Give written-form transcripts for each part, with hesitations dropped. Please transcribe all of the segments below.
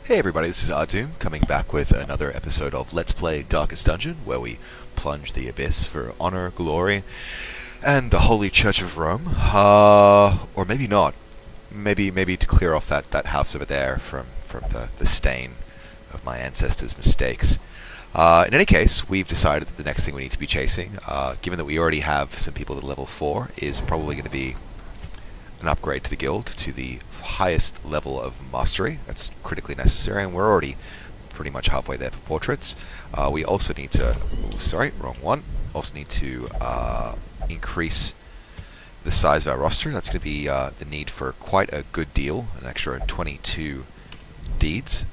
Hey everybody, this is Ahdoom, coming back with another episode of Let's Play Darkest Dungeon, where we plunge the abyss for honor, glory, and the Holy Church of Rome. Or maybe not. Maybe to clear off that house over there from the stain of my ancestors' mistakes. In any case, we've decided that the next thing we need to be chasing, given that we already have some people at level 4, is probably going to be an upgrade to the guild to the highest level of mastery. That's critically necessary, and we're already pretty much halfway there for portraits. We also need to... Oh, sorry, wrong one. Also need to increase the size of our roster. That's going to be the need for quite a good deal, an extra 22 deeds.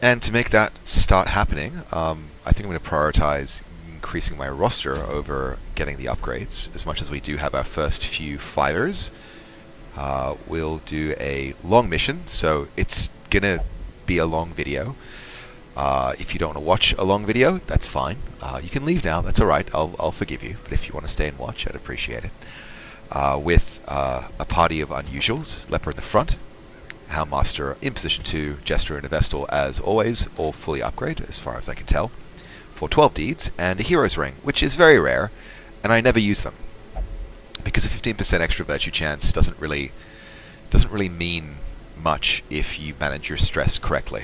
And to make that start happening, I think I'm going to prioritize increasing my roster over getting the upgrades. As much as we do have our first few fighters, we'll do a long mission, so it's gonna be a long video. If you don't want to watch a long video, that's fine. You can leave now, that's alright, I'll forgive you. But if you want to stay and watch, I'd appreciate it. With a party of unusuals, Leper in the front, Houndmaster in position 2, Jester and a Vestal as always, all fully upgrade as far as I can tell, for 12 deeds, and a Hero's Ring, which is very rare, and I never use them. Because a 15% extra virtue chance doesn't really mean much if you manage your stress correctly.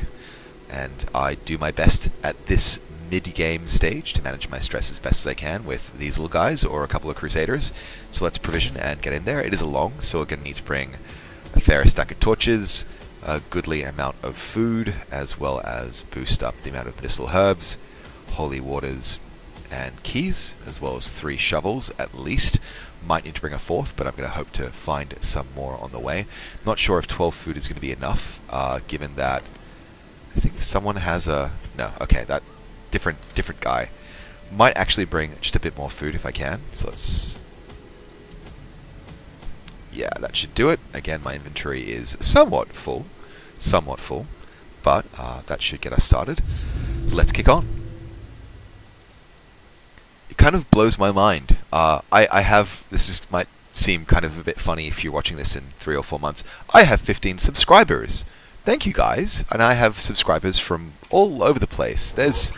And I do my best at this mid-game stage to manage my stress as best as I can with these little guys or a couple of Crusaders. So let's provision and get in there. It is a long, so we're going to need to bring a fair stack of torches, a goodly amount of food, as well as boost up the amount of medicinal herbs, holy waters, and keys, as well as 3 shovels at least. Might need to bring a 4th, but I'm going to hope to find some more on the way. Not sure if 12 food is going to be enough, given that I think someone has a... No, okay, that different guy. Might actually bring just a bit more food if I can, so let's... Yeah, that should do it. Again, my inventory is somewhat full, but that should get us started. Let's kick on. Kind of blows my mind. I have, might seem kind of a bit funny if you're watching this in 3 or 4 months. I have 15 subscribers. Thank you guys. And I have subscribers from all over the place. There's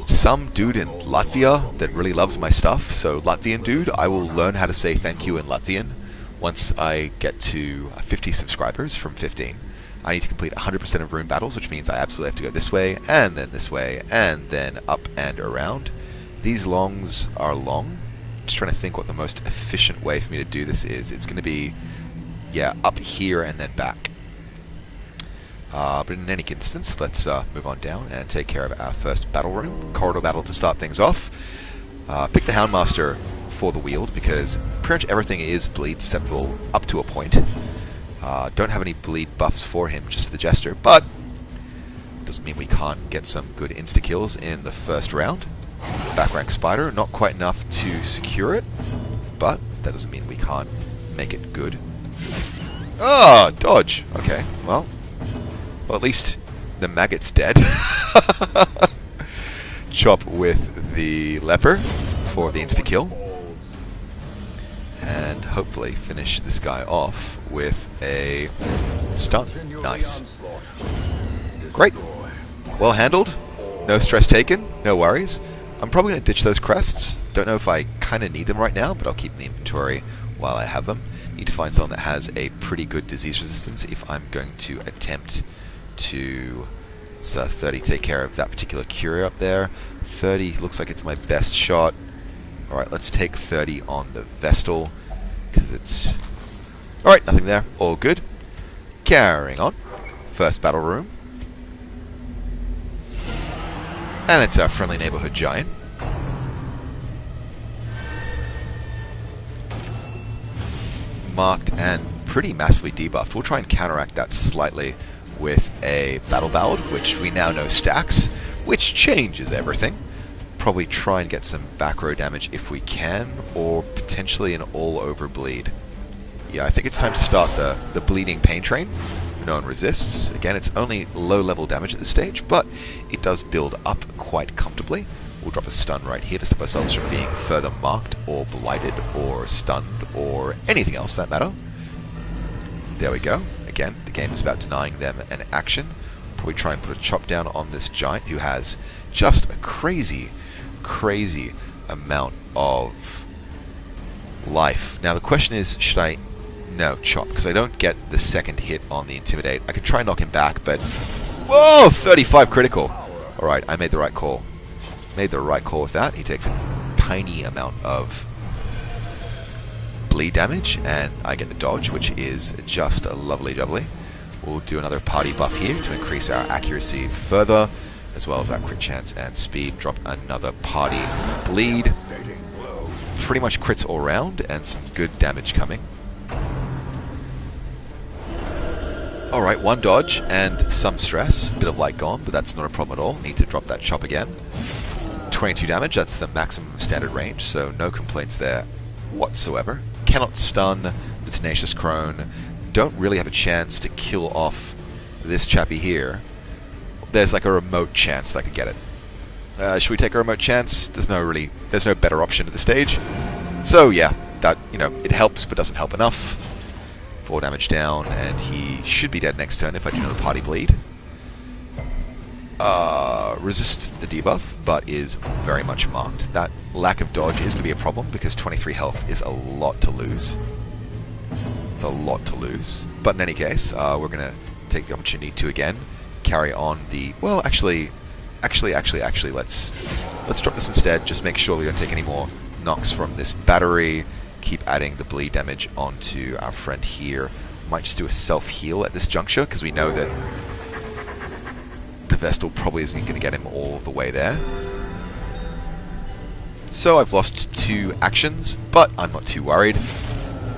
some dude in Latvia that really loves my stuff. So Latvian dude, I will learn how to say thank you in Latvian once I get to 50 subscribers from 15. I need to complete 100% of rune battles, which means I absolutely have to go this way, and then up and around. These longs are long. Just trying to think what the most efficient way for me to do this is. It's going to be, yeah, up here and then back. But in any instance, let's move on down and take care of our first battle room. Corridor battle to start things off. Pick the Houndmaster for the Weald, because pretty much everything is bleed susceptible up to a point. Don't have any bleed buffs for him, just for the Jester, but it doesn't mean we can't get some good insta-kills in the first round. Back rank Spider, not quite enough to secure it, but that doesn't mean we can't make it good. Oh, dodge! Okay, well, at least the maggot's dead. Chop with the Leper for the insta-kill. And hopefully finish this guy off with a stun. Nice. Great. Well handled. No stress taken. No worries. I'm probably going to ditch those crests. Don't know if I kind of need them right now, but I'll keep them in the inventory while I have them. Need to find someone that has a pretty good disease resistance if I'm going to attempt to... It's 30 to take care of that particular curie up there. 30 looks like it's my best shot. Alright, let's take 30 on the Vestal, because it's... Alright, nothing there. All good. Carrying on. First battle room. And it's our friendly neighborhood giant. Marked and pretty massively debuffed. We'll try and counteract that slightly with a Battle Ballad, which we now know stacks, which changes everything. Probably try and get some back row damage if we can, or potentially an all-over bleed. Yeah, I think it's time to start the bleeding pain train. No one resists. Again, it's only low-level damage at this stage, but it does build up quite comfortably. We'll drop a stun right here to stop ourselves from being further marked, or blighted, or stunned, or anything else for that matter. There we go. again, the game is about denying them an action. Probably try and put a chop down on this giant who has just a crazy amount of life. Now the question is, should I... No, chop, because I don't get the second hit on the intimidate. I could try and knock him back, but... Whoa! 35 critical! Alright, I made the right call. Made the right call with that. He takes a tiny amount of bleed damage, and I get the dodge, which is just a lovely jubbly. We'll do another party buff here to increase our accuracy further, as well as our crit chance and speed. Drop another party bleed. Pretty much crits all round, and some good damage coming. Alright, one dodge and some stress. Bit of light gone, but that's not a problem at all. Need to drop that chop again. 22 damage, that's the maximum standard range, so no complaints there whatsoever. Cannot stun the Tenacious Crone. Don't really have a chance to kill off this chappy here. There's like a remote chance that I could get it. Should we take a remote chance? There's no better option at this stage. So yeah, that, you know, it helps but doesn't help enough. 4 damage down, and he should be dead next turn if I do another party bleed. Resist the debuff, but is very much marked. That lack of dodge is going to be a problem because 23 health is a lot to lose. It's a lot to lose. But in any case, we're going to take the opportunity to again carry on the... Well, actually, let's drop this instead. Just make sure we don't take any more knocks from this battery. Keep adding the bleed damage onto our friend here. Might just do a self-heal at this juncture, because we know that the Vestal probably isn't going to get him all the way there. So I've lost 2 actions, but I'm not too worried.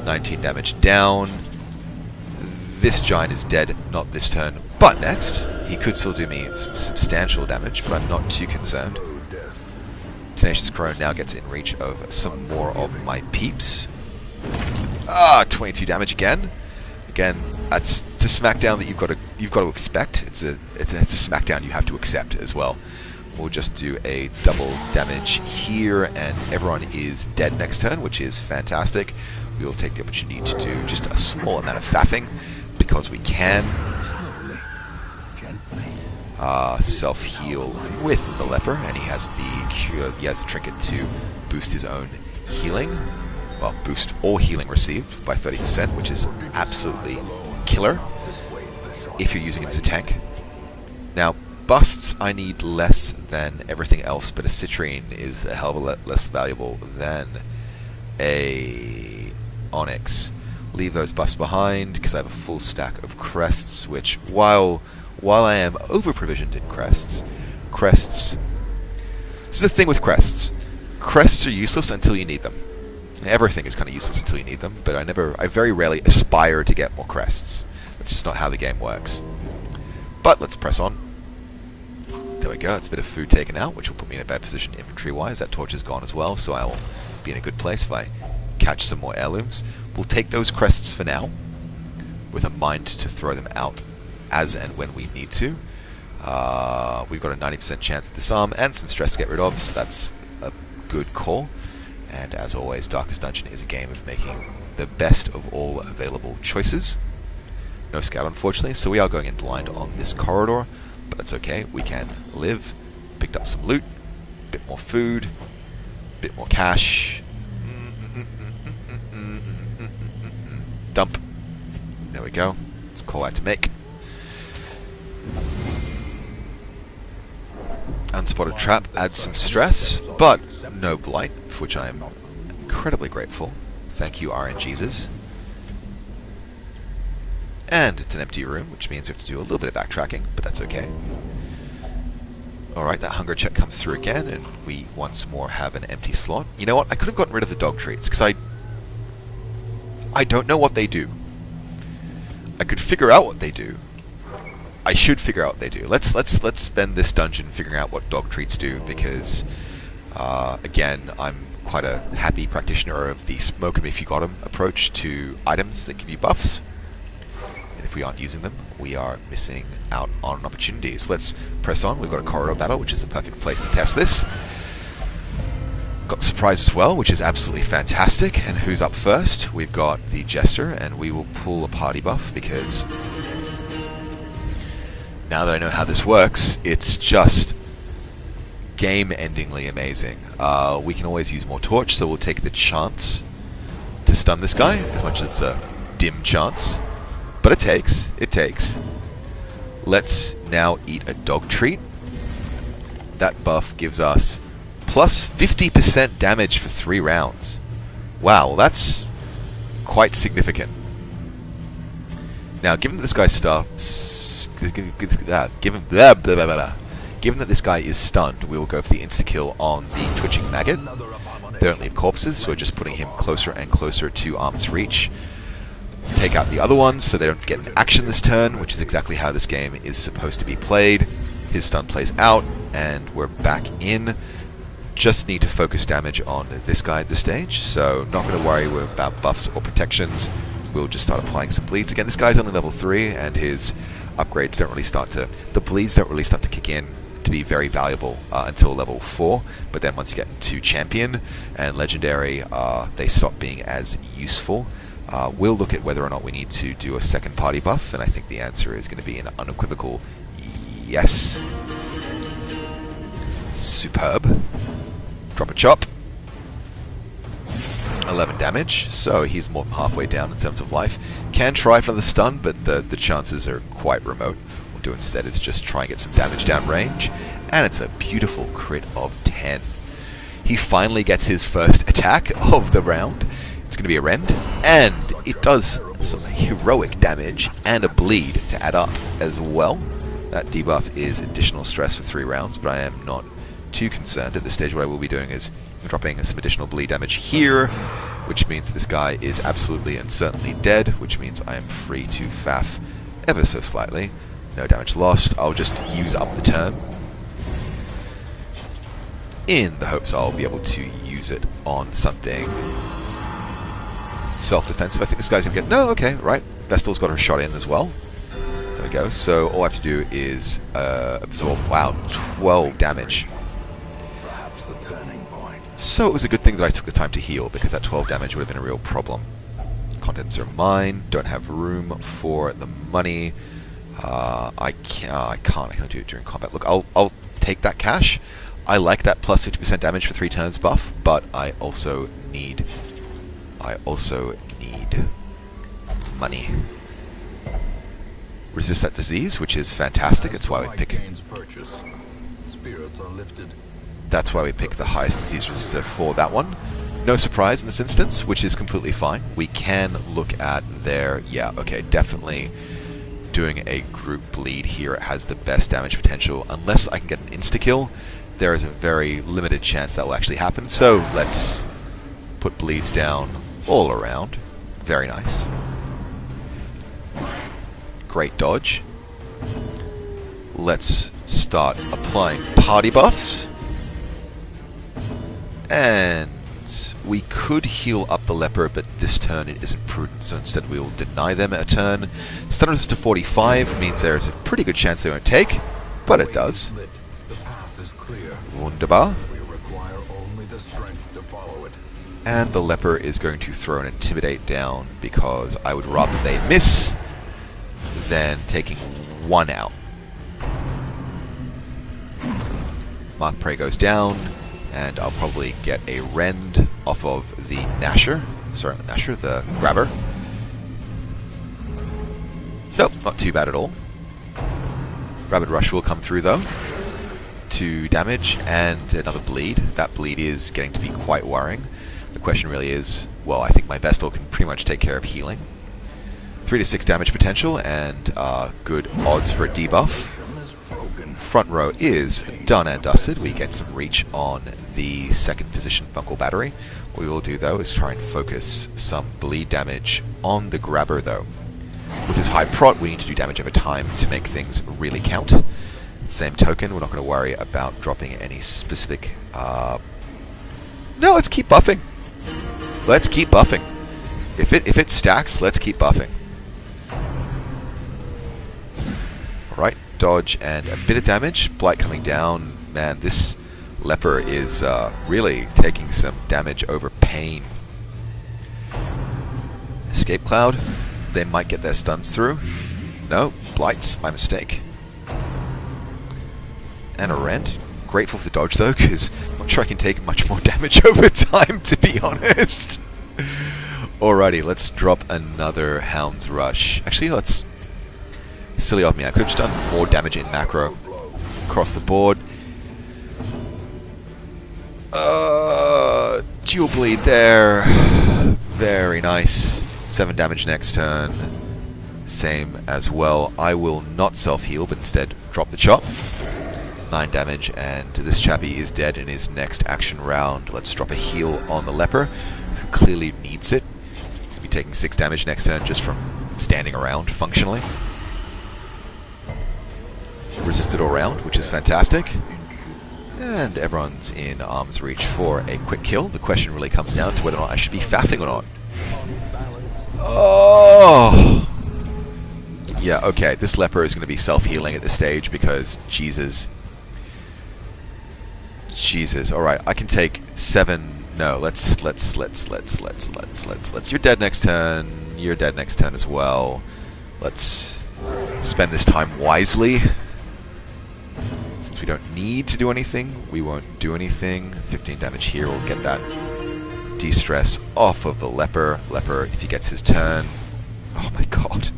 19 damage down. This giant is dead, not this turn, but next. He could still do me some substantial damage, but I'm not too concerned. Tenacious Crone now gets in reach of some more of my peeps. 22 damage again. Again, it's a smackdown that you've got to expect. It's a smackdown you have to accept as well. We'll just do a double damage here, and everyone is dead next turn, which is fantastic. We will take the opportunity to do just a small amount of faffing because we can. Self-heal with the leper, and he has the cure. He has the trinket to boost his own healing. Well, boost all healing received by 30%, which is absolutely killer if you're using him as a tank. Now, busts I need less than everything else, but a citrine is a hell of a lot less valuable than a onyx. Leave those busts behind because I have a full stack of crests, which while I am over-provisioned in crests... This is the thing with crests. Crests are useless until you need them. Everything is kind of useless until you need them, but I very rarely aspire to get more crests. That's just not how the game works. But let's press on. There we go, it's a bit of food taken out, which will put me in a bad position inventory-wise. That torch is gone as well, so I'll be in a good place if I catch some more heirlooms. We'll take those crests for now, with a mind to throw them out as and when we need to. We've got a 90% chance to disarm and some stress to get rid of, so that's a good call. And as always, Darkest Dungeon is a game of making the best of all available choices. No scout, unfortunately, so we are going in blind on this corridor, but that's okay. We can live. Picked up some loot, bit more food, bit more cash. Dump. There we go. It's a call out to make. Unspotted trap adds some stress, but no blight, for which I am incredibly grateful. Thank you, RNGesus. And it's an empty room, which means we have to do a little bit of backtracking, but that's okay. Alright, that hunger check comes through again, and we once more have an empty slot. You know what? I could have gotten rid of the dog treats, because I don't know what they do. I could figure out what they do. I should figure out what they do. Let's spend this dungeon figuring out what dog treats do, because again, I'm quite a happy practitioner of the smoke 'em if you got 'em approach to items that give you buffs. And if we aren't using them, we are missing out on opportunities. Let's press on. We've got a corridor battle, which is the perfect place to test this. Got the surprise as well, which is absolutely fantastic. And who's up first? We've got the Jester, and we will pull a party buff because now that I know how this works, it's just game-endingly amazing. We can always use more torch, so we'll take the chance to stun this guy, as much as it's a dim chance. But it takes. Let's now eat a dog treat. That buff gives us plus 50% damage for 3 rounds. Wow, that's quite significant. Now, given that this guy given that this guy is stunned, we will go for the insta-kill on the twitching maggot. They don't leave corpses, so we're just putting him closer and closer to arm's reach. Take out the other ones so they don't get an action this turn, which is exactly how this game is supposed to be played. His stun plays out, and we're back in. Just need to focus damage on this guy at this stage, so not going to worry about buffs or protections. We'll just start applying some bleeds. Again, this guy's only level 3, and his upgrades don't really start to... The bleeds don't really start to kick in to be very valuable until level 4, but then once you get into Champion and Legendary, they stop being as useful. We'll look at whether or not we need to do a second party buff, and I think the answer is going to be an unequivocal yes. Superb. Drop a chop. 11 damage, so he's more than halfway down in terms of life. Can try for the stun, but the chances are quite remote. What we'll do instead is just try and get some damage down range, and it's a beautiful crit of 10. He finally gets his first attack of the round. It's going to be a rend, and it does some heroic damage and a bleed to add up as well. That debuff is additional stress for 3 rounds, but I am not too concerned at this stage. What I will be doing is dropping some additional bleed damage here, which means this guy is absolutely and certainly dead, which means I am free to faff ever so slightly. No damage lost. I'll just use up the turn in the hopes I'll be able to use it on something self-defensive. I think this guy's gonna get... No, okay, right. Vestal's got her shot in as well. There we go. So all I have to do is absorb, wow, 12 damage. So it was a good thing that I took the time to heal, because that 12 damage would have been a real problem. Contents are mine. Don't have room for the money. I can't do it during combat. Look, I'll take that cash. I like that plus 50% damage for 3 turns buff, but I also need money. Resist that disease, which is fantastic. It's why we pick. That's why we pick the highest disease resistor for that one. No surprise in this instance, which is completely fine. We can look at their... Yeah, okay, definitely doing a group bleed here. It has the best damage potential. Unless I can get an insta-kill, there is a very limited chance that will actually happen. So let's put bleeds down all around. Very nice. Great dodge. Let's start applying party buffs. And we could heal up the leper, but this turn it isn't prudent, so instead we will deny them a turn. Stun resist to 45 means there is a pretty good chance they won't take, but it does. Wunderbar. And the leper is going to throw an intimidate down, because I would rather they miss than taking 1 out. Mark Prey goes down, and I'll probably get a rend off of the Nasher. Sorry, not Nasher, the Grabber. Nope, not too bad at all. Rabid Rush will come through though. 2 damage and another bleed. That bleed is getting to be quite worrying. The question really is, well, I think my Vestal can pretty much take care of healing. 3 to 6 damage potential and good odds for a debuff. Front row is done and dusted. We get some reach on the second position Fungal Battery. What we will do though is try and focus some bleed damage on the Grabber though. With his high prot, we need to do damage over time to make things really count. Same token, we're not going to worry about dropping any specific... No, let's keep buffing. Let's keep buffing. If it stacks, let's keep buffing. Alright, dodge and a bit of damage. Blight coming down. Man, this leper is really taking some damage over pain. Escape Cloud. They might get their stuns through. No, Blight's my mistake. and a rend. Grateful for the dodge though, because I'm not sure I can take much more damage over time, to be honest. Alrighty, let's drop another Hound's Rush. Actually, let's... Silly of me, I could have just done more damage in macro. Across the board. Dual bleed there. Very nice. 7 damage next turn. Same as well. I will not self-heal, but instead drop the chop. 9 damage, and this chappie is dead in his next action round. Let's drop a heal on the leper, who clearly needs it. He's going to be taking 6 damage next turn just from standing around, functionally. Resisted all round, which is fantastic. And everyone's in arm's reach for a quick kill. The question really comes down to whether or not I should be faffing or not. Oh! Yeah, okay, this leper is going to be self-healing at this stage because, Jesus. Jesus, alright, I can take 7... No, let's... You're dead next turn. You're dead next turn as well. Let's spend this time wisely. Since we don't need to do anything, we won't do anything. 15 damage here will get that de-stress off of the leper. Leper, if he gets his turn... Oh my god.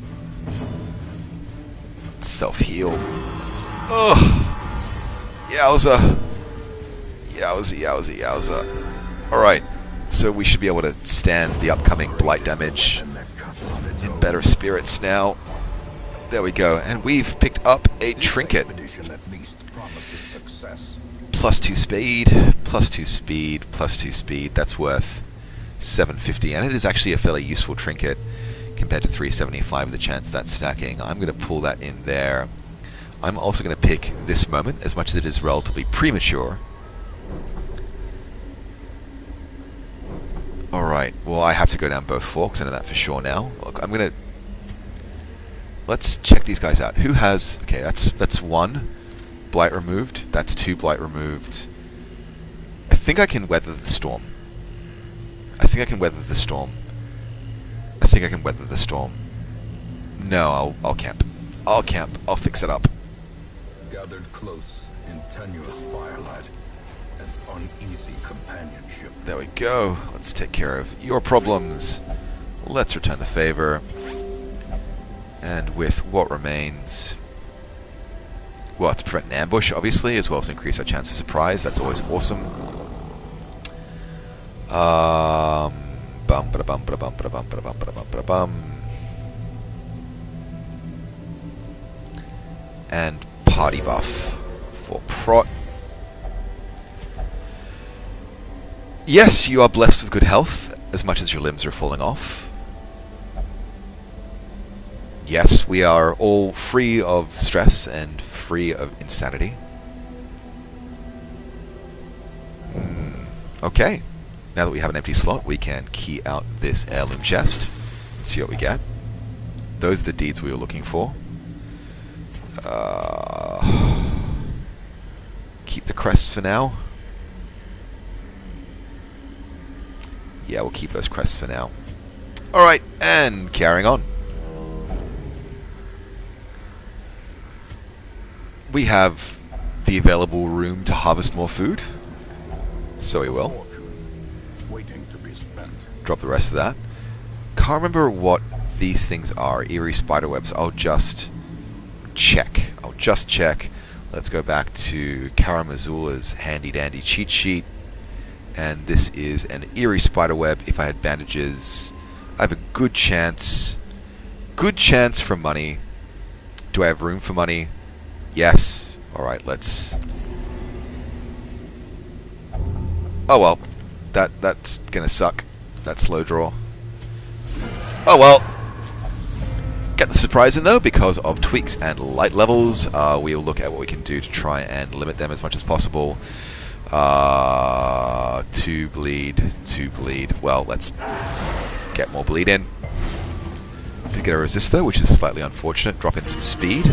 Self-heal. Ugh. Yowza. Yowza. Alright, so we should be able to stand the upcoming blight damage in better spirits now. There we go, and we've picked up a trinket. +2 speed, +2 speed, +2 speed. That's worth 750, and it is actually a fairly useful trinket compared to 375 with the chance that's stacking. I'm going to pull that in there. I'm also going to pick this moment, as much as it is relatively premature. Alright, well I have to go down both forks, I know that for sure now. Look, I'm going to... Let's check these guys out. Who has... Okay, that's 1 blight removed. That's 2 blight removed. I think I can weather the storm. No, I'll camp. I'll fix it up. Gathered close in tenuous firelight and uneasy companionship. There we go. Let's take care of your problems. Let's return the favor. And with what remains... Well, to prevent an ambush, obviously, as well as increase our chance of surprise. That's always awesome. And party buff for prot. Yes, you are blessed with good health, as much as your limbs are falling off. Yes, we are all free of stress and free of insanity. Okay. Now that we have an empty slot, we can key out this heirloom chest and see what we get. Those are the deeds we were looking for. Keep the crests for now. Yeah, we'll keep those crests for now. Alright, and carrying on. We have the available room to harvest more food. So we will. Waiting to be spent. Drop the rest of that. Can't remember what these things are. Eerie spiderwebs. I'll just check. Let's go back to Karamazula's handy dandy cheat sheet. And this is an eerie spiderweb. If I had bandages, I have a good chance. Good chance for money. Do I have room for money? Yes. Alright, let's... Oh well. That's gonna suck. That slow draw. Oh well. Get the surprise in though, because of tweaks and light levels. We'll look at what we can do to try and limit them as much as possible. 2 bleed. Well, let's get more bleed in. Did get a resistor, which is slightly unfortunate. Drop in some speed,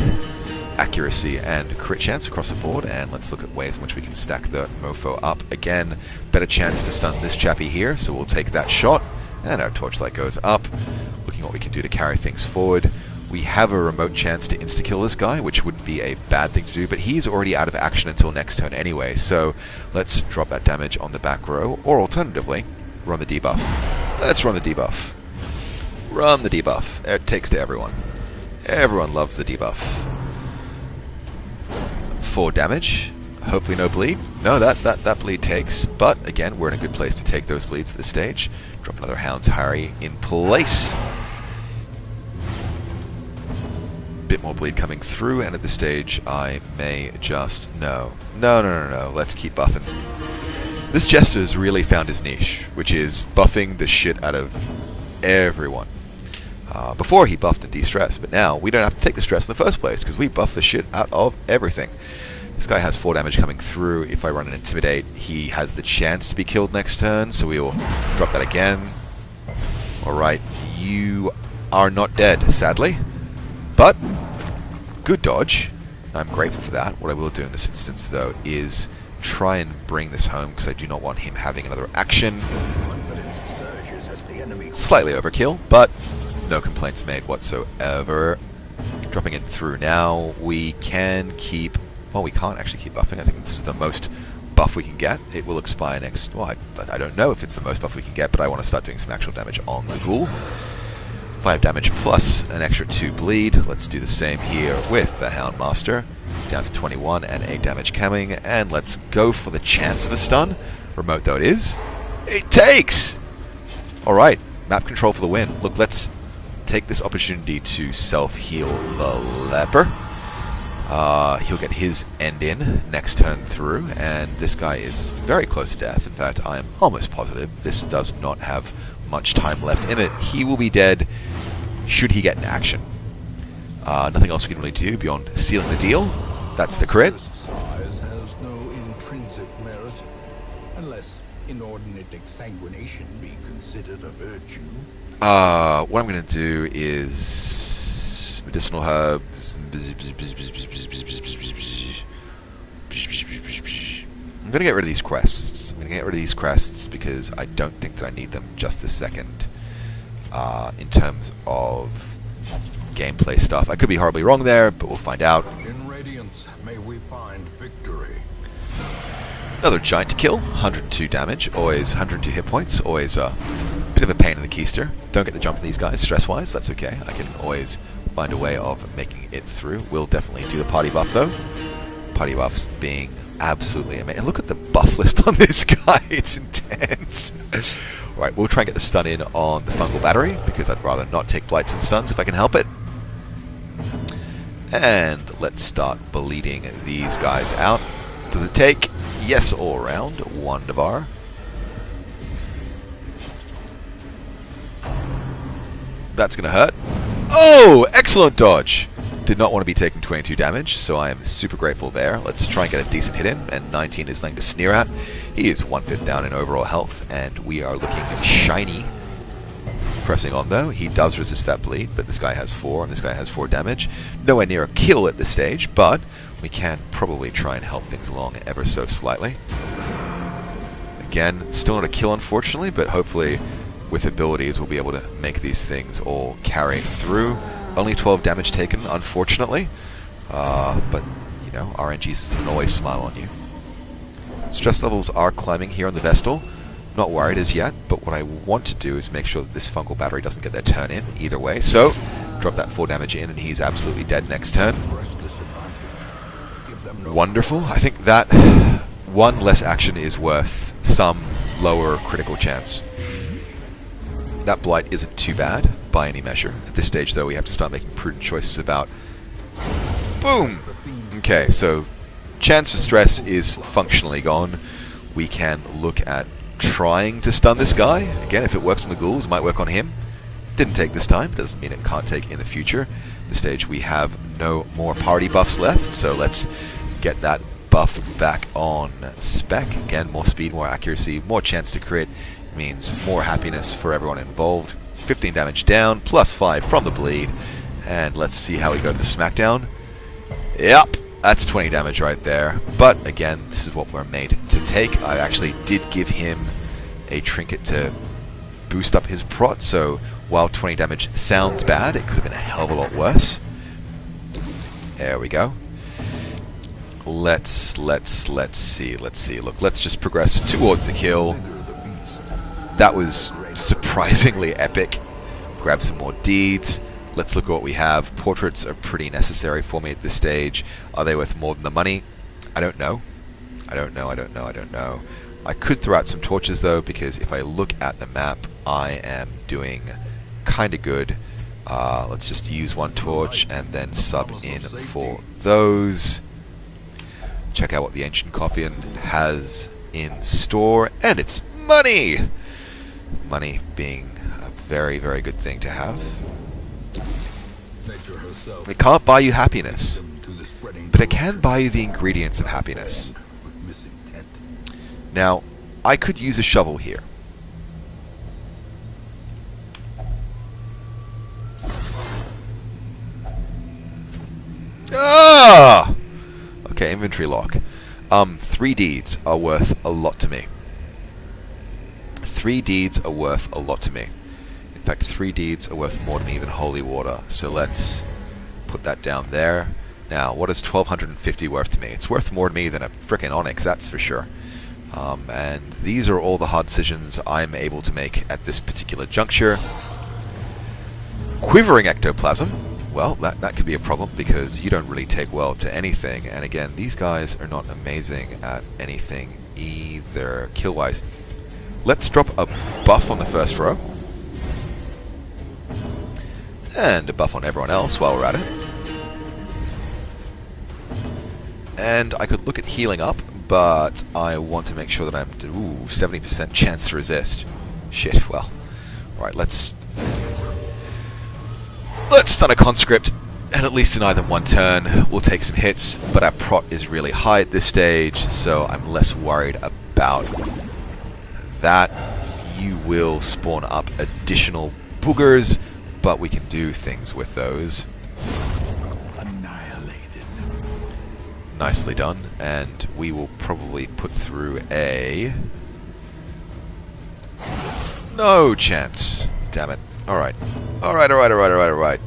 accuracy, and crit chance across the board. And let's look at ways in which we can stack the mofo up. Again, better chance to stun this chappie here, so we'll take that shot. And our torchlight goes up. Looking at what we can do to carry things forward. We have a remote chance to insta-kill this guy, which wouldn't be a bad thing to do, but he's already out of action until next turn anyway, so let's drop that damage on the back row, or alternatively, run the debuff. Let's run the debuff. Run the debuff. It takes to everyone. Everyone loves the debuff. 4 damage. Hopefully no bleed. No, that bleed takes, but again, we're in a good place to take those bleeds at this stage. Drop another Hound's Harry in place. Bit more bleed coming through, and at this stage I may just... No, let's keep buffing. This Jester has really found his niche, which is buffing the shit out of everyone. Before he buffed and de-stressed, but now we don't have to take the stress in the first place, because we buff the shit out of everything. This guy has 4 damage coming through. If I run an Intimidate, he has the chance to be killed next turn, so we will drop that again. Alright, you are not dead, sadly. But, good dodge. I'm grateful for that. What I will do in this instance, though, is try and bring this home, because I do not want him having another action. Slightly overkill, but no complaints made whatsoever. Dropping it through now. We can keep... Well, we can't actually keep buffing. I think this is the most buff we can get. It will expire next... Well, I don't know if it's the most buff we can get, but I want to start doing some actual damage on the ghoul. 5 damage plus an extra 2 bleed. Let's do the same here with the Houndmaster. Down to 21 and 8 damage coming. And let's go for the chance of a stun. Remote though it is. It takes! Alright, map control for the win. Look, let's take this opportunity to self-heal the leper. He'll get his end in next turn through, and this guy is very close to death. In fact, I am almost positive this does not have much time left in it. He will be dead should he get an action. Nothing else we can really do beyond sealing the deal. That's the crit. Size has no intrinsic merit, unless inordinate exsanguination be considered a virtue. What I'm going to do is medicinal herbs. I'm going to get rid of these crests. Because I don't think that I need them just this second. In terms of gameplay stuff, I could be horribly wrong there, but we'll find out. In Radiance, may we find victory. Another giant to kill, 102 damage, always 102 hit points, always a bit of a pain in the keister. Don't get the jump on these guys stress-wise, that's okay. I can always find a way of making it through. We'll definitely do the party buff though. Party buffs being absolutely amazing. And look at the buff list on this guy, it's intense. Alright, we'll try and get the stun in on the fungal battery, because I'd rather not take blights and stuns if I can help it. And let's start bleeding these guys out. Does it take? Yes, all around. Wonderbar. That's going to hurt. Oh, excellent dodge. Did not want to be taking 22 damage, so I am super grateful there. Let's try and get a decent hit in, and 19 is nothing to sneer at. He is 1/5 down in overall health, and we are looking shiny. Pressing on though, he does resist that bleed, but this guy has 4, and this guy has 4 damage. Nowhere near a kill at this stage, but we can probably try and help things along ever so slightly. Again, still not a kill unfortunately, but hopefully with abilities we'll be able to make these things all carry through. Only 12 damage taken, unfortunately, but you know, RNGs doesn't always smile on you. Stress levels are climbing here on the Vestal. Not worried as yet, but what I want to do is make sure that this fungal battery doesn't get their turn in either way. So, drop that 4 damage in and he's absolutely dead next turn. Wonderful. I think that one less action is worth some lower critical chance. That blight isn't too bad by any measure. At this stage though, we have to start making prudent choices about... Boom! Okay, so chance for stress is functionally gone. We can look at trying to stun this guy. Again, if it works on the ghouls, it might work on him. Didn't take this time, doesn't mean it can't take in the future. At this stage we have no more party buffs left, so let's get that buff back on spec. Again, more speed, more accuracy, more chance to crit means more happiness for everyone involved. 15 damage down, plus 5 from the bleed, and let's see how we go to the smackdown. Yep, that's 20 damage right there. But again, this is what we're made to take. I actually did give him a trinket to boost up his prot, so while 20 damage sounds bad, it could have been a hell of a lot worse. There we go. Let's see. Look, let's just progress towards the kill. That was surprisingly epic. Grab some more deeds. Let's look at what we have. Portraits are pretty necessary for me at this stage. Are they worth more than the money? I don't know. I don't know. I could throw out some torches though, because if I look at the map, I am doing kind of good. Let's just use one torch and then sub in for those. Check out what the Ancient Coffin has in store, and it's money! Money being a very, very good thing to have. It can't buy you happiness, but it can buy you the ingredients of happiness. Now, I could use a shovel here. Ah! Okay, inventory lock. 3 deeds are worth a lot to me. 3 deeds are worth a lot to me. In fact, 3 deeds are worth more to me than holy water. So let's put that down there. Now, what is 1250 worth to me? It's worth more to me than a frickin' onyx, that's for sure. And these are all the hard decisions I'm able to make at this particular juncture. Quivering ectoplasm. Well, that could be a problem because you don't really take well to anything. And again, these guys are not amazing at anything either, kill-wise. Let's drop a buff on the first row. And a buff on everyone else while we're at it. And I could look at healing up, but I want to make sure that I'm... Ooh, 70% chance to resist. Shit, well. Alright, let's stun a conscript, and at least deny them one turn. We'll take some hits, but our prot is really high at this stage, so I'm less worried about that. You will spawn up additional boogers, but we can do things with those. Annihilated. Nicely done, and we will probably put through a... No chance. Damn it. Alright. Alright.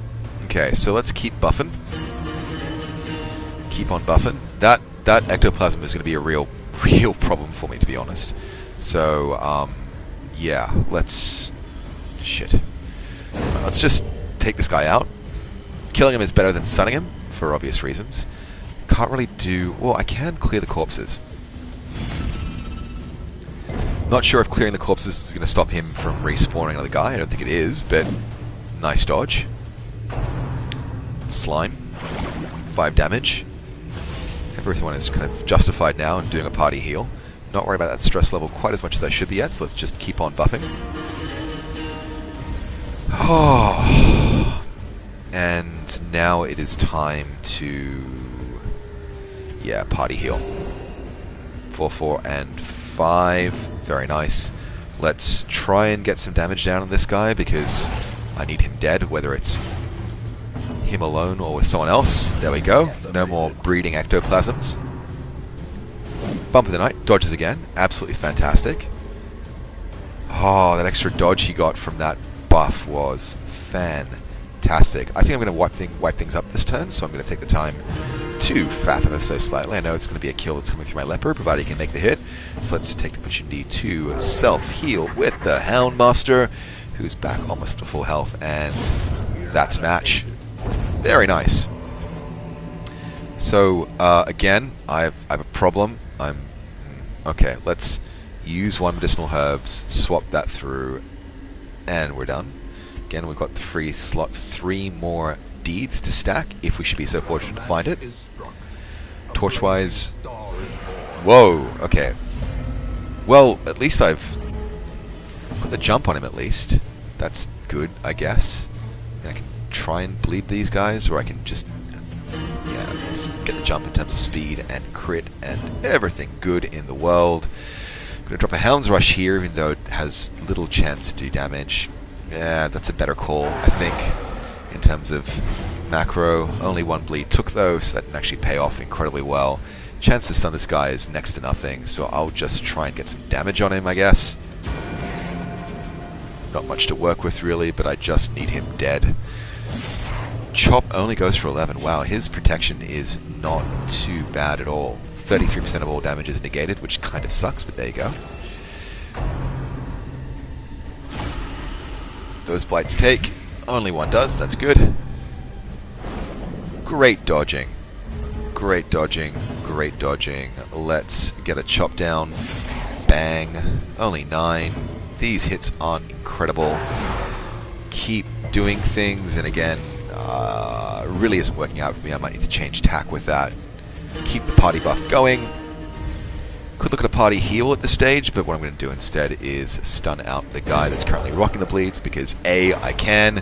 Okay, so let's keep buffing. Keep on buffing. That ectoplasm is going to be a real problem for me, to be honest. So, yeah, let's... Shit. Let's just take this guy out. Killing him is better than stunning him, for obvious reasons. Can't really do... Well, I can clear the corpses. Not sure if clearing the corpses is going to stop him from respawning another guy. I don't think it is, but nice dodge. Slime. 5 damage. Everyone is kind of justified now in doing a party heal. Not worried about that stress level quite as much as I should be yet, so let's just keep on buffing. Oh. And now it is time to... Yeah, party heal. 4, 4, and 5. Very nice. Let's try and get some damage down on this guy because I need him dead, whether it's him alone or with someone else. There we go. No more breeding ectoplasms. Bump of the night. Dodges again. Absolutely fantastic. Oh, that extra dodge he got from that buff was fantastic. I think I'm going to wipe things up this turn, so I'm going to take the time to faff ever so slightly. I know it's going to be a kill that's coming through my leper, provided he can make the hit. So let's take the opportunity to self-heal with the Houndmaster, who's back almost to full health, and that's match. Very nice. So, again, I have a problem. Okay, let's use 1 medicinal herbs, swap that through, and we're done. Again, we've got the free slot for 3 more deeds to stack, if we should be so fortunate to find it. Torch-wise... Whoa, okay. Well, at least I've got the jump on him, at least. That's good, I guess. And I can try and bleed these guys, or I can just... Yeah, let's get the jump in terms of speed and crit and everything good in the world. I'm going to drop a Hound's Rush here, even though it has little chance to do damage. Yeah, that's a better call, I think, in terms of macro. Only 1 bleed took, though, so that didn't actually pay off incredibly well. Chance to stun this guy is next to nothing, so I'll just try and get some damage on him, I guess. Not much to work with, really, but I just need him dead. Chop only goes for 11. Wow, his protection is not too bad at all. 33% of all damage is negated, which kind of sucks, but there you go. Those blights take. Only one does, that's good. Great dodging. Great dodging. Great dodging. Let's get a chop down. Bang. Only 9. These hits aren't incredible. Keep doing things, and again, really isn't working out for me. I might need to change tack with that. Keep the party buff going. Could look at a party heal at this stage, but what I'm going to do instead is stun out the guy that's currently rocking the bleeds, because A, I can,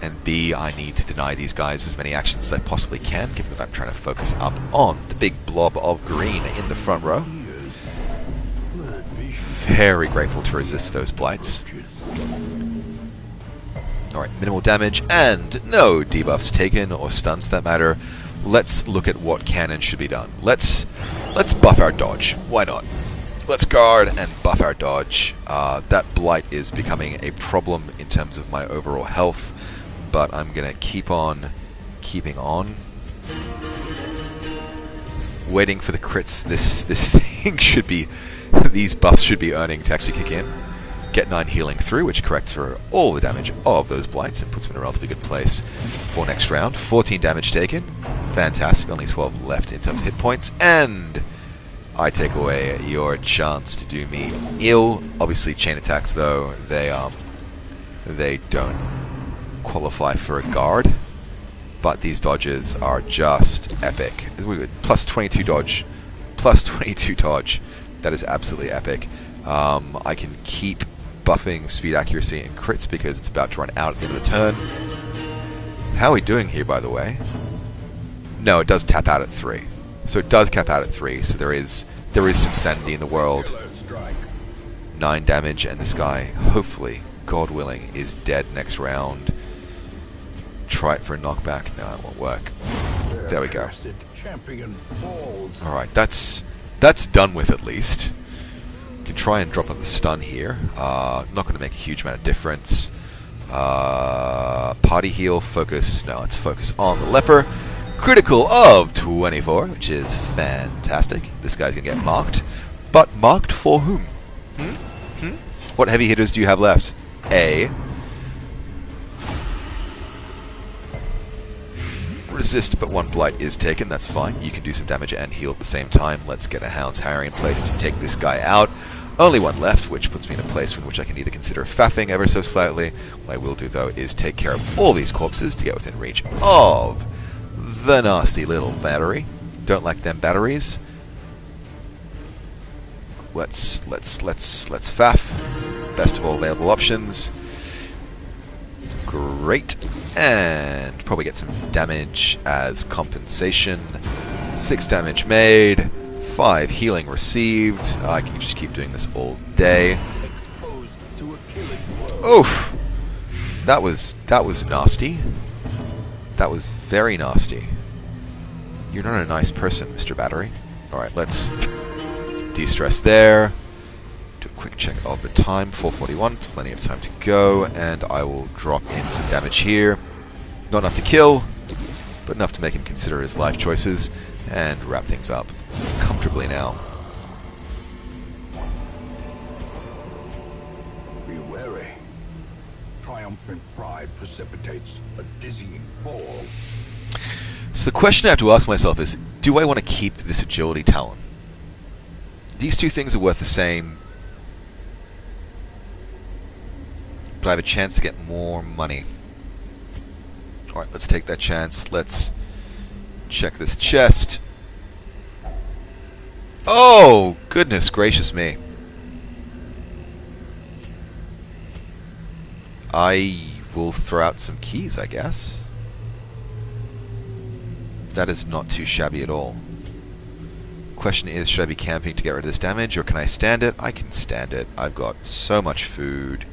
and B, I need to deny these guys as many actions as I possibly can, given that I'm trying to focus up on the big blob of green in the front row. Very grateful to resist those blights. Alright, minimal damage and no debuffs taken, or stuns that matter. Let's look at what can and should be done. Let's buff our dodge. Why not? Let's guard and buff our dodge. That blight is becoming a problem in terms of my overall health, but I'm gonna keep on keeping on. Waiting for the crits. This thing should be, these buffs should be earning to actually kick in. Get 9 healing through, which corrects for all the damage of those blights and puts them in a relatively good place for next round. 14 damage taken. Fantastic. Only 12 left in terms of hit points. And I take away your chance to do me ill. Obviously, chain attacks, though, they don't qualify for a guard. But these dodges are just epic. Plus 22 dodge. Plus 22 dodge. That is absolutely epic. I can keep buffing speed, accuracy, and crits because it's about to run out at the end of the turn. How are we doing here, by the way? No, it does tap out at 3. So it does cap out at 3, so there is some sanity in the world. 9 damage, and this guy, hopefully, God willing, is dead next round. Try it for a knockback. No, it won't work. There we go. Alright, that's done with at least. Can try and drop on the stun here. Not going to make a huge amount of difference. Party heal, focus. No, let's focus on the leper. Critical of 24, which is fantastic. This guy's going to get marked. But marked for whom? What heavy hitters do you have left? A. Resist, but 1 blight is taken. That's fine. You can do some damage and heal at the same time. Let's get a Hound's Harry in place to take this guy out. Only 1 left, which puts me in a place in which I can either consider faffing ever so slightly. What I will do, though, is take care of all these corpses to get within reach of the nasty little battery. Don't like them batteries. Let's faff. Best of all available options. Great. And probably get some damage as compensation. 6 damage made. 5 healing received. I can just keep doing this all day. Oof! That was nasty. That was very nasty. You're not a nice person, Mr. Battery. Alright, let's de-stress there. Do a quick check of the time. 4:41, plenty of time to go, and I will drop in some damage here. Not enough to kill, but enough to make him consider his life choices and wrap things up comfortably now. Be wary. Triumphant pride precipitates a dizzying fall. So the question I have to ask myself is, do I want to keep this agility talent? These two things are worth the same, but I have a chance to get more money. Alright, let's take that chance. Let's check this chest. Oh, goodness gracious me. I will throw out some keys, I guess. That is not too shabby at all. Question is, should I be camping to get rid of this damage, or can I stand it? I can stand it. I've got so much food.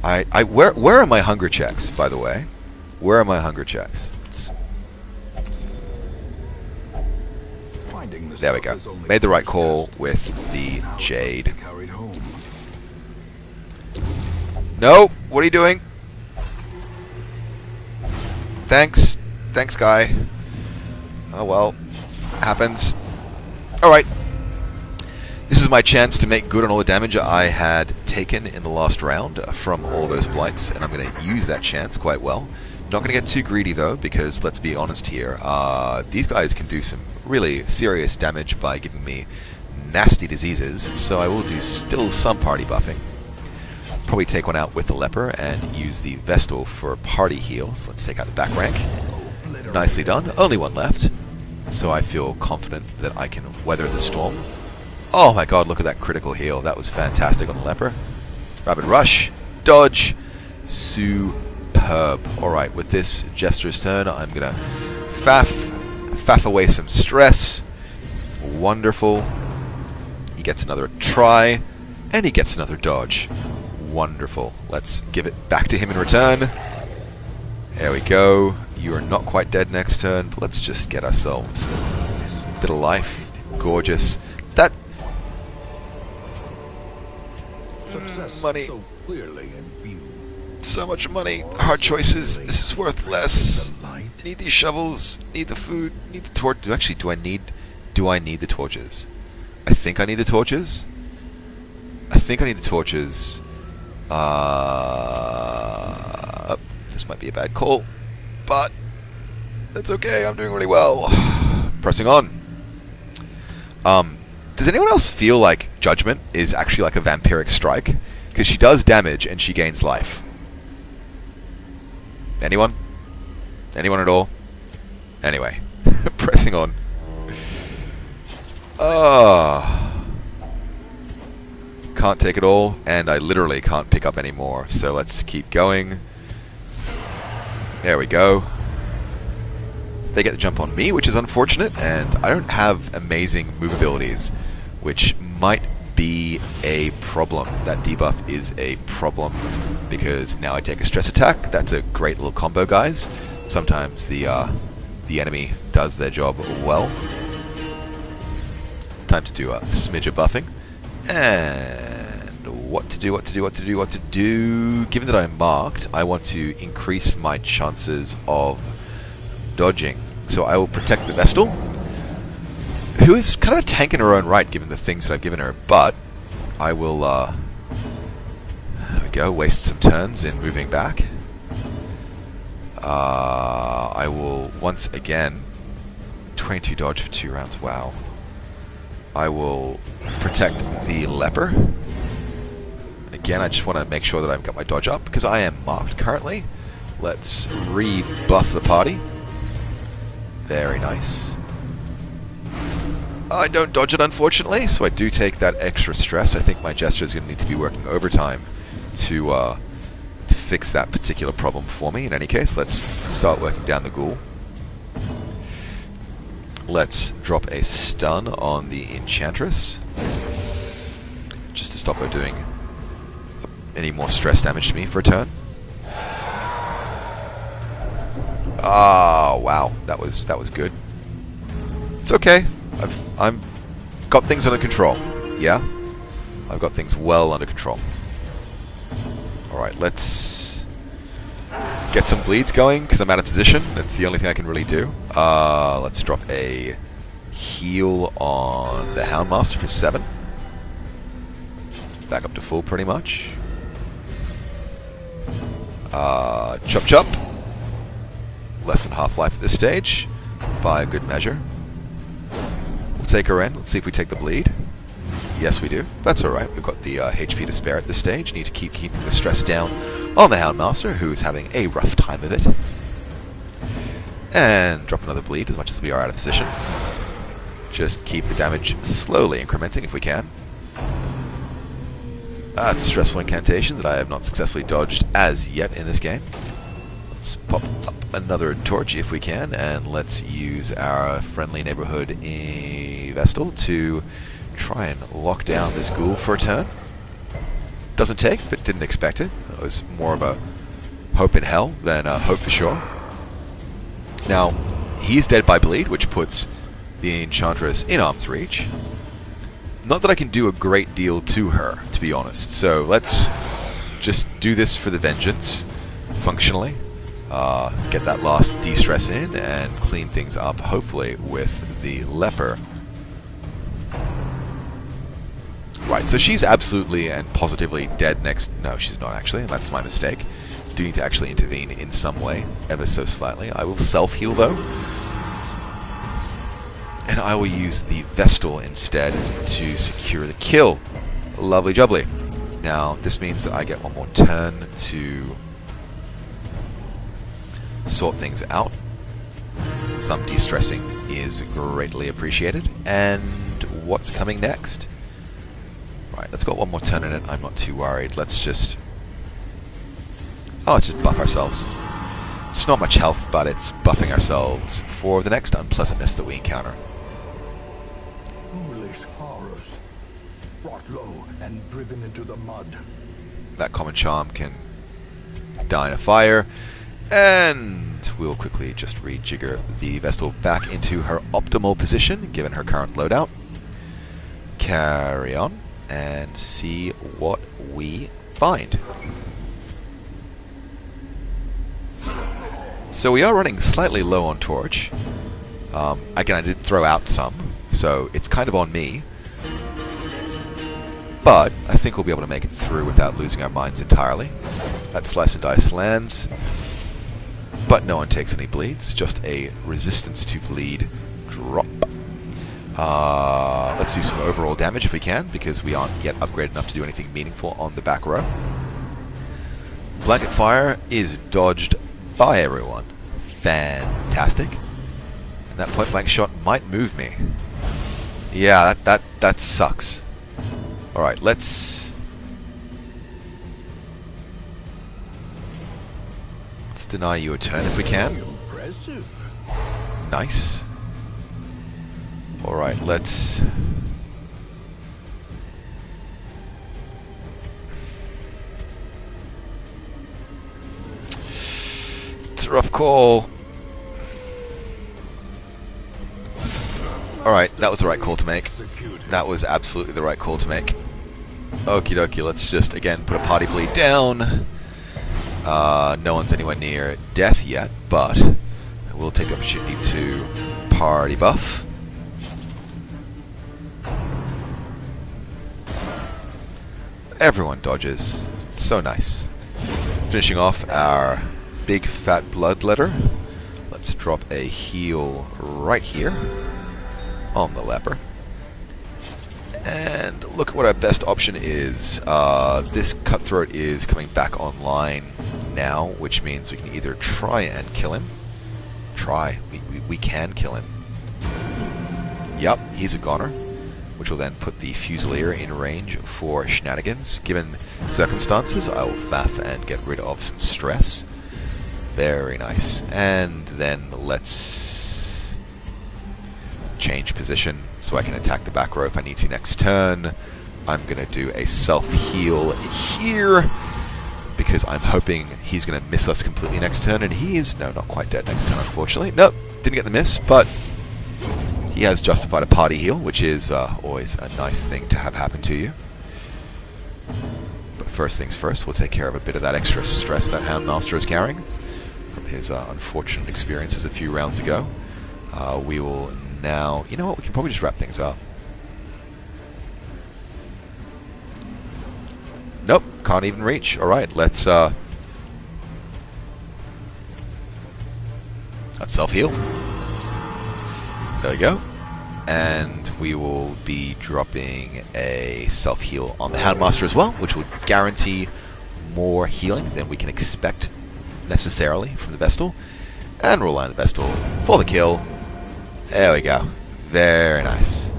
Where are my hunger checks, by the way? Where are my hunger checks? There we go. Made the right call with the Jade. Nope. What are you doing? Thanks. Thanks, guy. Oh well. Happens. Alright. This is my chance to make good on all the damage I had taken in the last round from all those blights, and I'm going to use that chance quite well. Not going to get too greedy though, because let's be honest here, these guys can do some really serious damage by giving me nasty diseases, so I will do still some party buffing. Probably take one out with the leper and use the Vestal for party heals. Let's take out the back rank. Nicely done. Only one left, so I feel confident that I can weather the storm. Oh my god, look at that critical heal. That was fantastic on the leper. Rapid rush. Dodge. Superb. Alright, with this Jester's turn, I'm going to faff away some stress. Wonderful. He gets another try, and he gets another dodge. Wonderful. Let's give it back to him in return. There we go. You are not quite dead next turn, but let's just get ourselves a bit of life. Gorgeous. That money. So clearly in view. So much money. Hard choices. This is worth less. Need these shovels. Need the food. Need the torch. Actually, do I need the torches? I think I need the torches. This might be a bad call, but that's okay. I'm doing really well. Pressing on. Does anyone else feel like Judgment is actually like a vampiric strike? Because she does damage and she gains life. Anyone? Anyone at all? Anyway, pressing on. Can't take it all, and I literally can't pick up any more, so let's keep going. There we go. They get the jump on me, which is unfortunate, and I don't have amazing move abilities, which might be a problem. That debuff is a problem, because now I take a stress attack. That's a great little combo, guys. Sometimes the enemy does their job well. Time to do a smidge of buffing. And what to do. Given that I'm marked, I want to increase my chances of dodging. So I will protect the Vestal, who is kind of a tank in her own right, given the things that I've given her. But I will, there we go, waste some turns in moving back. I will, once again, 22 dodge for 2 rounds, wow. I will protect the leper. Again, I just want to make sure that I've got my dodge up, because I am marked currently. Let's rebuff the party. Very nice. I don't dodge it, unfortunately, so I do take that extra stress. I think my Jester is going to need to be working overtime to fix that particular problem for me. In any case, let's start working down the ghoul. Let's drop a stun on the Enchantress, just to stop her doing any more stress damage to me for a turn. Ah, wow, that was good. It's okay. I've got things under control. Yeah, I've got things well under control. All right, let's get some bleeds going, because I'm out of position. That's the only thing I can really do. Let's drop a heal on the Houndmaster for 7. Back up to full, pretty much. Chop chop. Less than half-life at this stage, by a good measure. We'll take her in. Let's see if we take the bleed. Yes, we do. That's alright. We've got the HP to spare at this stage. Need to keep keeping the stress down on the Houndmaster, who's having a rough time of it. And drop another bleed, as much as we are out of position. Just keep the damage slowly incrementing if we can. That's a stressful incantation that I have not successfully dodged as yet in this game. Let's pop up another torch if we can, and let's use our friendly neighborhood Vestal to try and lock down this ghoul for a turn. Doesn't take, but didn't expect it. It was more of a hope in hell than a hope for sure. Now, he's dead by bleed, which puts the Enchantress in arm's reach. Not that I can do a great deal to her, to be honest. So let's just do this for the vengeance, functionally. Get that last de-stress in and clean things up, hopefully, with the leper. Right, so she's absolutely and positively dead next... No, she's not actually, that's my mistake. Do need to actually intervene in some way, ever so slightly. I will self-heal, though. And I will use the Vestal instead to secure the kill. Lovely jubbly. Now, this means that I get one more turn to sort things out. Some de-stressing is greatly appreciated. And what's coming next? Right, let's go one more turn in it. I'm not too worried. Let's just... Oh, let's just buff ourselves. It's not much health, but it's buffing ourselves for the next unpleasantness that we encounter. Foolish horrors, brought low and driven into the mud. That common charm can die in a fire, and we'll quickly just rejigger the Vestal back into her optimal position, given her current loadout. Carry on, and see what we find. So we are running slightly low on torch. Again, I did throw out some, so it's kind of on me. But I think we'll be able to make it through without losing our minds entirely. That slice and dice lands, but no one takes any bleeds, just a resistance to bleed drop. Let's do some overall damage if we can, because we aren't yet upgraded enough to do anything meaningful on the back row. Blanket fire is dodged by everyone. Fantastic. And that point blank shot might move me. Yeah, that sucks. Alright, let's deny you a turn if we can. Impressive. Nice. Alright, let's... It's a rough call. Alright, that was the right call to make. That was absolutely the right call to make. Okie dokie, let's just, again, put a party bleed down. No one's anywhere near death yet, but I will take the opportunity to party buff. Everyone dodges. It's so nice. Finishing off our big fat bloodletter. Let's drop a heal right here on the leper. And look at what our best option is. This cutthroat is coming back online now, which means we can either try and kill him. We can kill him. Yup, he's a goner, which will then put the Fusilier in range for shenanigans. Given circumstances, I will faff and get rid of some stress. Very nice. And then let's change position so I can attack the back row if I need to next turn. I'm going to do a self-heal here because I'm hoping he's going to miss us completely next turn, and he is, no, not quite dead next turn, unfortunately. Nope, didn't get the miss, but he has justified a party heal, which is always a nice thing to have happen to you. But first things first, we'll take care of a bit of that extra stress that Houndmaster is carrying from his unfortunate experiences a few rounds ago. We will now... You know what? We can probably just wrap things up. Nope, can't even reach. Alright, let's self-heal. There we go. And we will be dropping a self-heal on the Houndmaster as well, which will guarantee more healing than we can expect necessarily from the Vestal. And rely on the Vestal for the kill. There we go. Very nice.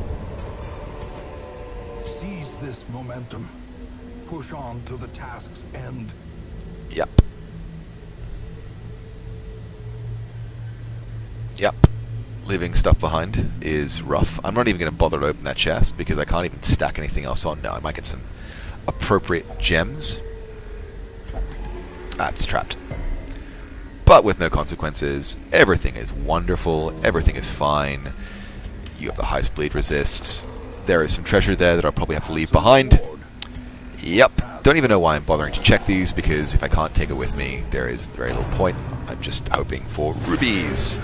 Seize this momentum. Push on to the task's end. Yep. Yep. Leaving stuff behind is rough. I'm not even going to bother to open that chest because I can't even stack anything else on now. I might get some appropriate gems. Ah, it's trapped. But with no consequences, everything is wonderful, everything is fine. You have the highest bleed resist. There is some treasure there that I'll probably have to leave behind. Yep, don't even know why I'm bothering to check these, because if I can't take it with me, there is very little point. I'm just hoping for rubies.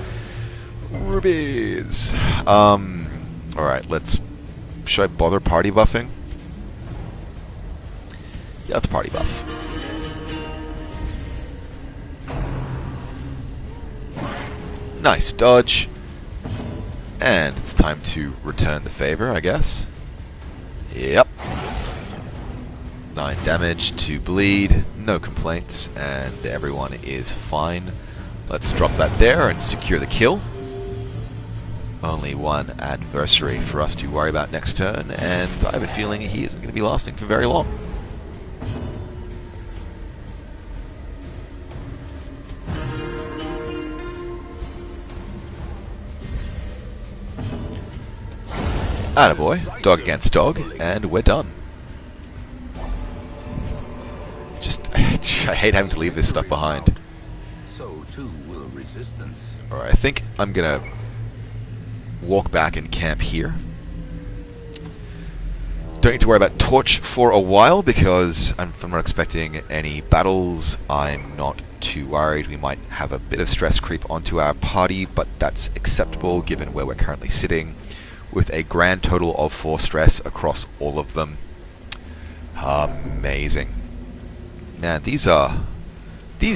Rubies! Alright, let's... Should I bother party buffing? Yeah, let's party buff. Nice dodge. And it's time to return the favor, I guess. Yep. 9 damage, 2 bleed, no complaints, and everyone is fine. Let's drop that there and secure the kill. Only one adversary for us to worry about next turn, and I have a feeling he isn't going to be lasting for very long. Attaboy, dog against dog, and we're done. I hate having to leave this stuff behind. So too will resistance. Alright, I think I'm gonna walk back and camp here. Don't need to worry about torch for a while, because I'm not expecting any battles. I'm not too worried. We might have a bit of stress creep onto our party, but that's acceptable given where we're currently sitting, with a grand total of 4 stress across all of them. Amazing. Man, these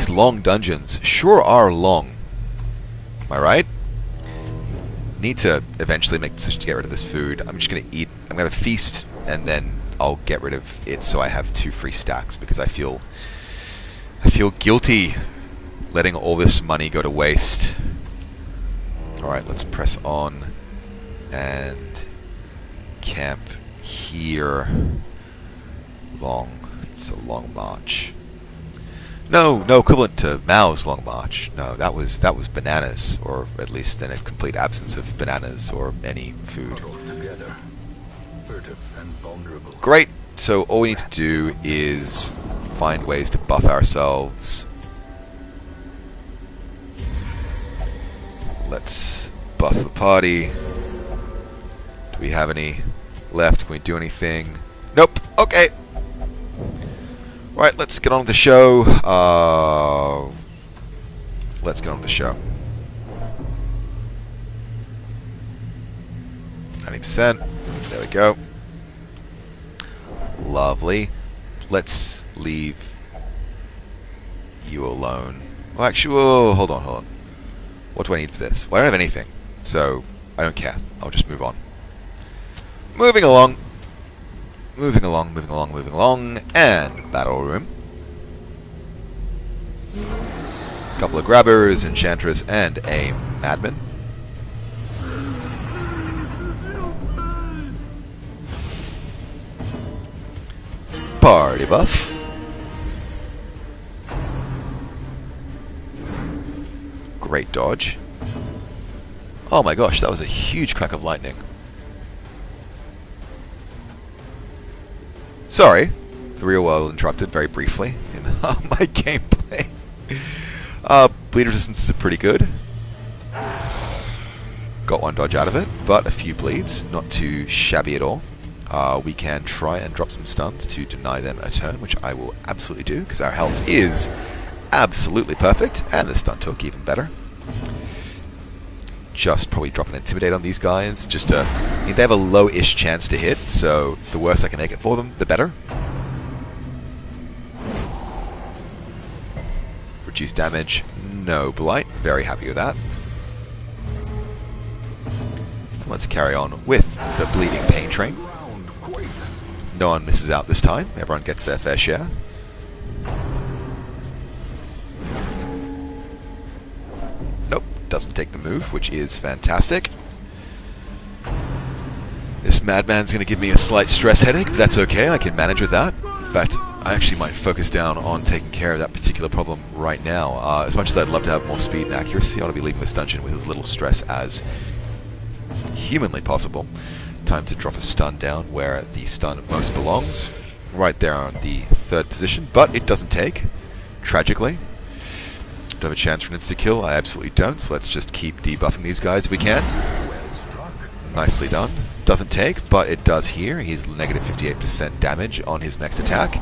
long dungeons sure are long. Am I right? Need to eventually make the decision to get rid of this food. I'm just going to eat. I'm going to feast, and then I'll get rid of it so I have 2 free stacks, because I feel guilty letting all this money go to waste. Alright, let's press on and camp here. It's a long march. No equivalent to Mao's long march. No, that was bananas, or at least in a complete absence of bananas or any food. Together, furtive and vulnerable. Great. So all we need to do is find ways to buff ourselves. Let's buff the party. Do we have any left? Can we do anything? Nope. Okay. Right, let's get on with the show. Let's get on with the show. 90%. There we go. Lovely. Let's leave you alone. Well, actually, whoa, hold on. What do I need for this? Well, I don't have anything, so I don't care. I'll just move on. Moving along. Moving along, and battle room. Couple of grabbers, enchantress, and a madman. Party buff. Great dodge. Oh my gosh, that was a huge crack of lightning. Sorry, the real world interrupted very briefly in my gameplay. Bleed resistance is pretty good. Got 1 dodge out of it, but a few bleeds, not too shabby at all. We can try and drop some stuns to deny them a turn, which I will absolutely do, because our health is absolutely perfect, and the stun took even better. Just probably drop an Intimidate on these guys, just to... I mean, they have a low-ish chance to hit, so the worse I can make it for them, the better. Reduce damage, no blight, very happy with that. Let's carry on with the Bleeding Pain Train. No one misses out this time, everyone gets their fair share. Nope, doesn't take the move, which is fantastic. This madman's going to give me a slight stress headache, but that's okay, I can manage with that. In fact, I actually might focus down on taking care of that particular problem right now. As much as I'd love to have more speed and accuracy, I want to be leaving this dungeon with as little stress as humanly possible. Time to drop a stun down where the stun most belongs. Right there on the 3rd position, but it doesn't take, tragically. Do I have a chance for an insta-kill? I absolutely don't, so let's just keep debuffing these guys if we can. Nicely done. Doesn't take, but it does here. He's negative 58% damage on his next attack.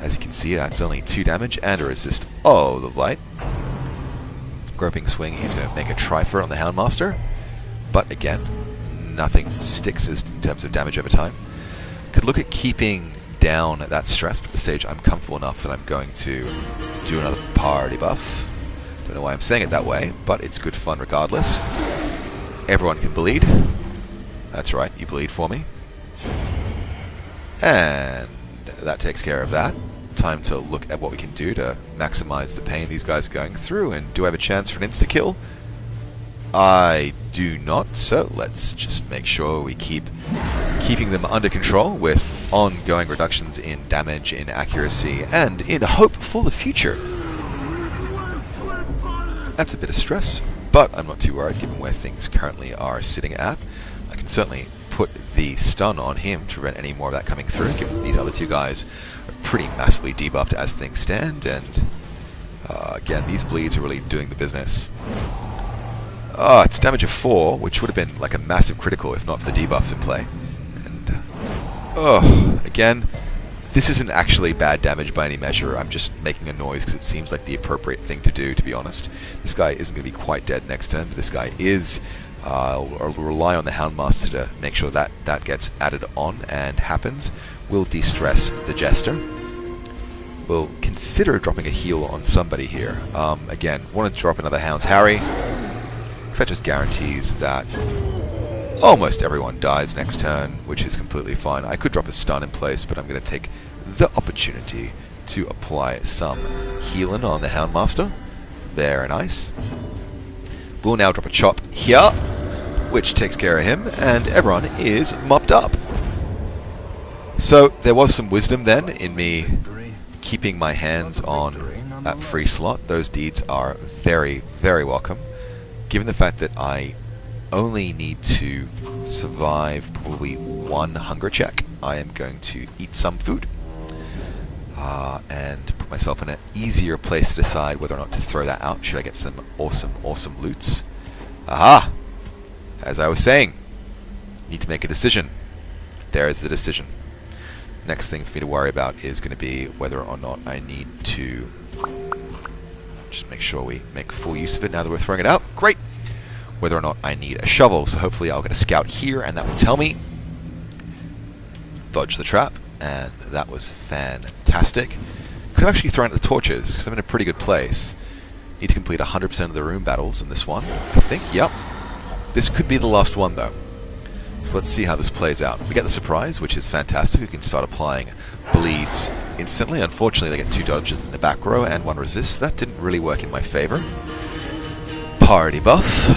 As you can see, that's only 2 damage and a resist. Oh, the blight. Groping swing, he's going to make a try for it on the Houndmaster. But again, nothing sticks in terms of damage over time. Could look at keeping down that stress, but at this stage I'm comfortable enough that I'm going to do another party buff. Don't know why I'm saying it that way, but it's good fun regardless. Everyone can bleed. That's right, you bleed for me. And that takes care of that. Time to look at what we can do to maximize the pain these guys are going through. And do I have a chance for an insta-kill? I do not, so let's just make sure we keeping them under control with ongoing reductions in damage, in accuracy, and in hope for the future. That's a bit of stress, but I'm not too worried given where things currently are sitting at. I can certainly put the stun on him to prevent any more of that coming through, given these other 2 guys are pretty massively debuffed as things stand, and again, these bleeds are really doing the business. Oh, it's damage of 4, which would have been like a massive critical if not for the debuffs in play. And, again, this isn't actually bad damage by any measure. I'm just making a noise because it seems like the appropriate thing to do, to be honest. This guy isn't going to be quite dead next turn, but this guy is. I'll rely on the Houndmaster to make sure that that gets added on and happens. We'll de-stress the Jester. We'll consider dropping a heal on somebody here. Again, want to drop another Hound's Harry. That just guarantees that almost everyone dies next turn, which is completely fine. I could drop a stun in place, but I'm going to take the opportunity to apply some healing on the Houndmaster. Very nice. We'll now drop a chop here, which takes care of him, and everyone is mopped up. So there was some wisdom then in me keeping my hands on that free slot. Those deeds are very, very welcome. Given the fact that I only need to survive probably 1 hunger check, I am going to eat some food and put myself in an easier place to decide whether or not to throw that out. Should I get some awesome, awesome loots? Aha! As I was saying, need to make a decision. There is the decision. Next thing for me to worry about is going to be whether or not I need to just make sure we make full use of it now that we're throwing it out. Great! Whether or not I need a shovel, so hopefully I'll get a scout here and that will tell me. Dodge the trap, and that was fantastic. Could have actually thrown out the torches, because I'm in a pretty good place. Need to complete 100% of the room battles in this one, I think. Yep. This could be the last one, though. So let's see how this plays out. We get the surprise, which is fantastic. We can start applying bleeds instantly. Unfortunately, they get 2 dodges in the back row and 1 resist. That didn't really work in my favor. Party buff.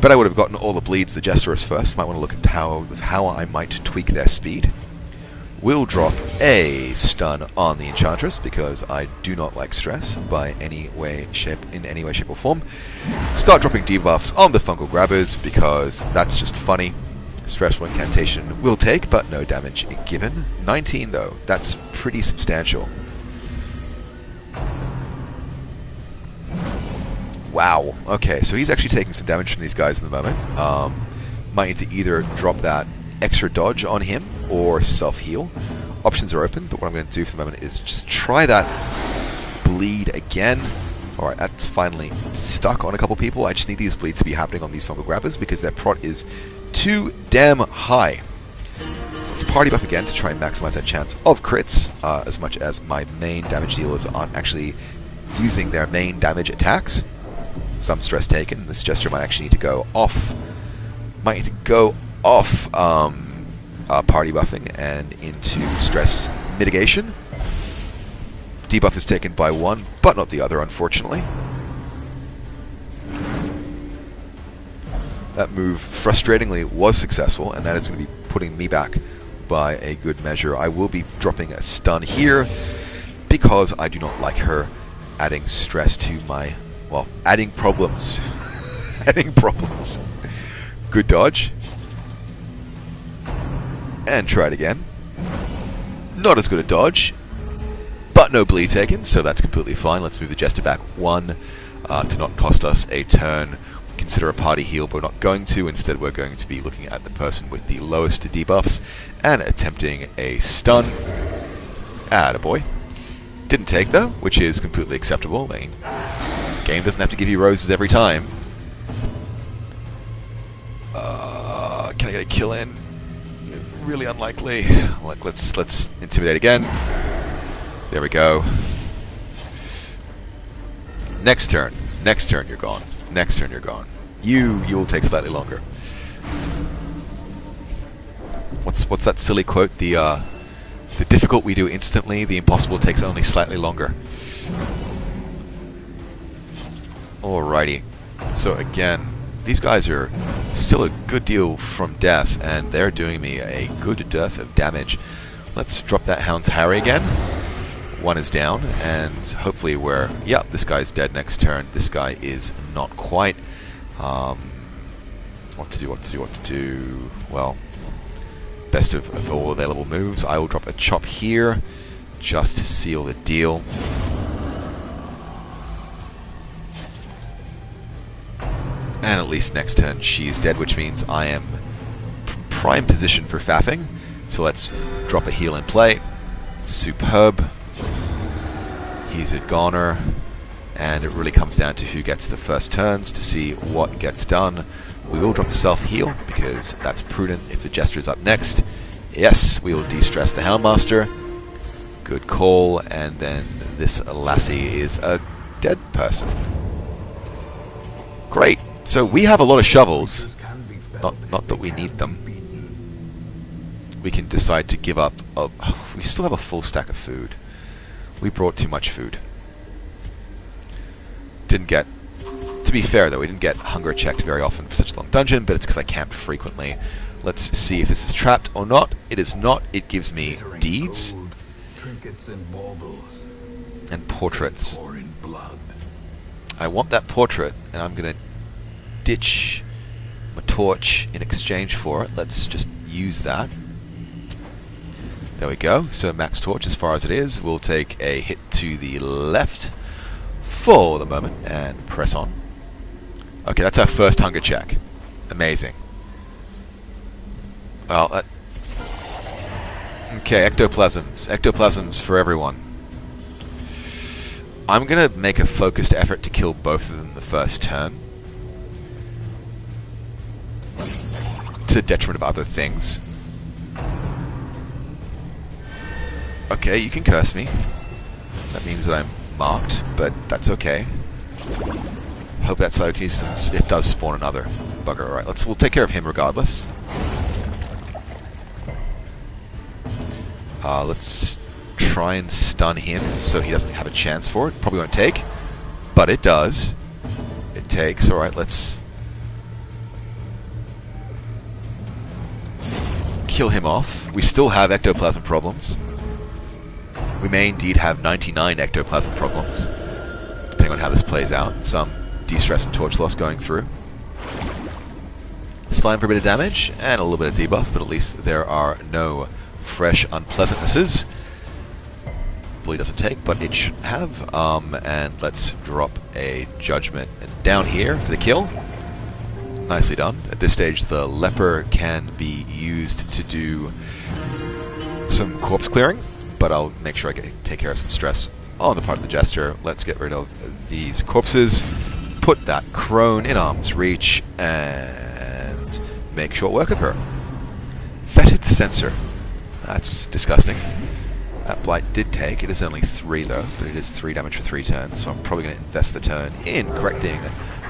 But I would have gotten all the bleeds the Jesterers first. Might want to look at how I might tweak their speed. We'll drop a stun on the Enchantress because I do not like stress in any way, shape or form. Start dropping debuffs on the Fungal Grabbers because that's just funny. Stressful incantation will take, but no damage given. 19 though, that's pretty substantial. Wow. Okay, so he's actually taking some damage from these guys in the moment. Might need to either drop that extra dodge on him or self-heal. Options are open, but what I'm going to do for the moment is just try that bleed again. Alright, that's finally stuck on a couple people. I just need these bleeds to be happening on these Fungal Grabbers because their prot is too damn high. Let's party buff again to try and maximize that chance of crits, as much as my main damage dealers aren't actually using their main damage attacks. Some stress taken. This Jester might actually need to go off. Might need to go off party buffing and into stress mitigation. Debuff is taken by 1, but not the other, unfortunately. That move, frustratingly, was successful, and that is going to be putting me back by a good measure. I will be dropping a stun here because I do not like her adding stress to my... well, adding problems. Adding problems. Good dodge. And try it again. Not as good a dodge, but no bleed taken, so that's completely fine. Let's move the Jester back 1 to not cost us a turn. Consider a party heal, but we're not going to. Instead, we're going to be looking at the person with the lowest debuffs and attempting a stun. Attaboy. Didn't take, though, which is completely acceptable. I mean, game doesn't have to give you roses every time. Can I get a kill in? Really unlikely. Like, let's intimidate again. There we go. Next turn. Next turn, you're gone. Next turn, you're gone. You'll take slightly longer. What's that silly quote? The difficult we do instantly, the impossible takes only slightly longer. Alrighty. So again, these guys are still a good deal from death, and they're doing me a good dearth of damage. Let's drop that Hound's Harry again. One is down, and hopefully we're... Yep, this guy's dead next turn. This guy is not quite. What to do? Well, best of all available moves. I will drop a chop here, just to seal the deal. And at least next turn she's dead, which means I am prime position for faffing. So let's drop a heal in play. Superb. He's a goner. And it really comes down to who gets the first turns to see what gets done. We will drop a self-heal, because that's prudent if the Jester is up next. Yes, we will de-stress the Houndmaster. Good call. And then this lassie is a dead person. Great. So we have a lot of shovels. Not that we need them. We can decide to give up. We still have a full stack of food. We brought too much food. Didn't get... To be fair, though, we didn't get hunger checked very often for such a long dungeon, but it's because I camped frequently. Let's see if this is trapped or not. It is not. It gives me deeds. Trinkets and baubles. And portraits. Pouring blood. I want that portrait, and I'm going to ditch my torch in exchange for it. Let's just use that. There we go. So max torch as far as it is. We'll take a hit to the left for the moment and press on. Okay, that's our first hunger check. Amazing. Well, that... Okay, ectoplasms. Ectoplasms for everyone. I'm going to make a focused effort to kill both of them the first turn. To the detriment of other things. Okay, you can curse me. That means that I'm marked, but that's okay. Hope that Psychokinesis, it does spawn another bugger. Alright, we'll take care of him regardless. Let's try and stun him so he doesn't have a chance for it. Probably won't take, but it does. It takes. Alright, let's kill him off. We still have ectoplasm problems. We may indeed have 99 ectoplasm problems, depending on how this plays out. Some de-stress and torch loss going through. Slime for a bit of damage, and a little bit of debuff, but at least there are no fresh unpleasantnesses. Bully doesn't take, but it should have. And let's drop a judgment down here for the kill. Nicely done. At this stage, the leper can be used to do some corpse clearing, but I'll make sure I take care of some stress on the part of the Jester. Let's get rid of these corpses, put that crone in arm's reach, and make short work of her. Fetid Censor. That's disgusting. That blight did take. It is only 3 though, but it is 3 damage for 3 turns, so I'm probably going to invest the turn in correcting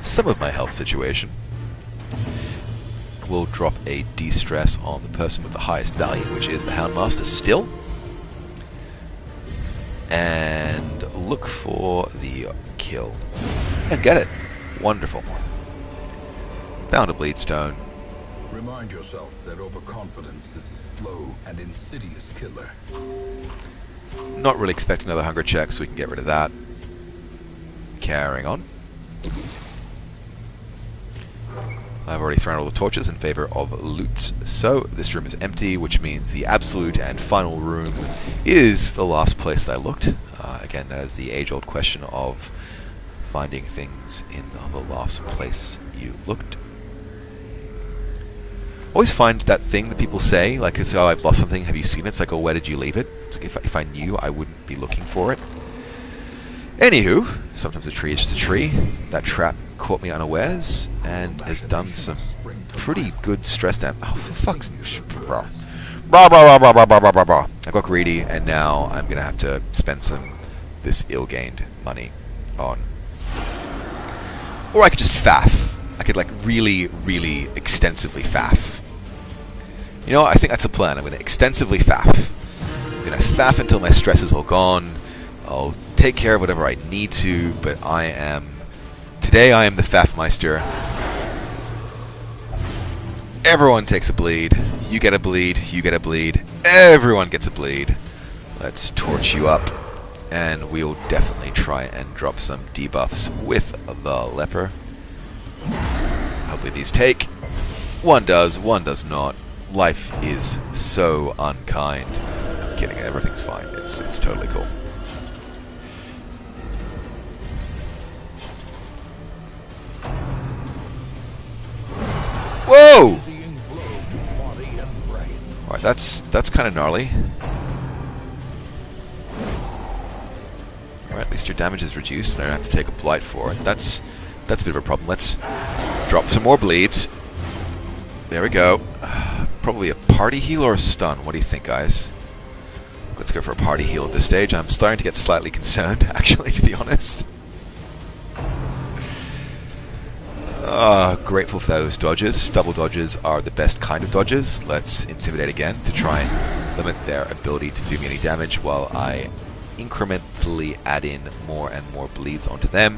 some of my health situation. We'll drop a de-stress on the person with the highest value, which is the Houndmaster still. And look for the kill. And get it. Wonderful. Found a Bleedstone. Remind yourself that overconfidence is a slow and insidious killer. Not really expecting another hunger check, so we can get rid of that. Carrying on. I've already thrown all the torches in favor of loots, so this room is empty, which means the absolute and final room is the last place that I looked. Again, that is the age-old question of finding things in the last place you looked. Always find that thing that people say, like, oh, I've lost something, have you seen it? It's like, oh, where did you leave it? It's like, if I knew, I wouldn't be looking for it. Anywho, sometimes a tree is just a tree. That trap caught me unawares and has done some pretty good stress damage. Oh, for fuck's sake. Bro. I got greedy, and now I'm going to have to spend this ill-gained money on. Or I could just faff. I could, like, really, really extensively faff. You know what? I think that's the plan. I'm going to extensively faff. I'm going to faff until my stress is all gone. I'll take care of whatever I need to, but today I am the Faffmeister. Everyone takes a bleed. You get a bleed. You get a bleed. Everyone gets a bleed. Let's torch you up. And we'll definitely try and drop some debuffs with the leper. Hopefully these take. One does, one does not. Life is so unkind. I'm kidding, everything's fine. It's totally cool. Whoa! Alright, that's kind of gnarly. Alright, at least your damage is reduced, and I don't have to take a blight for it. That's a bit of a problem. Let's drop some more bleeds. There we go. Probably a party heal or a stun. What do you think, guys? Let's go for a party heal at this stage. I'm starting to get slightly concerned, actually, to be honest. Grateful for those dodges. Double dodges are the best kind of dodges. Let's Intimidate again to try and limit their ability to do me any damage while I incrementally add in more and more bleeds onto them.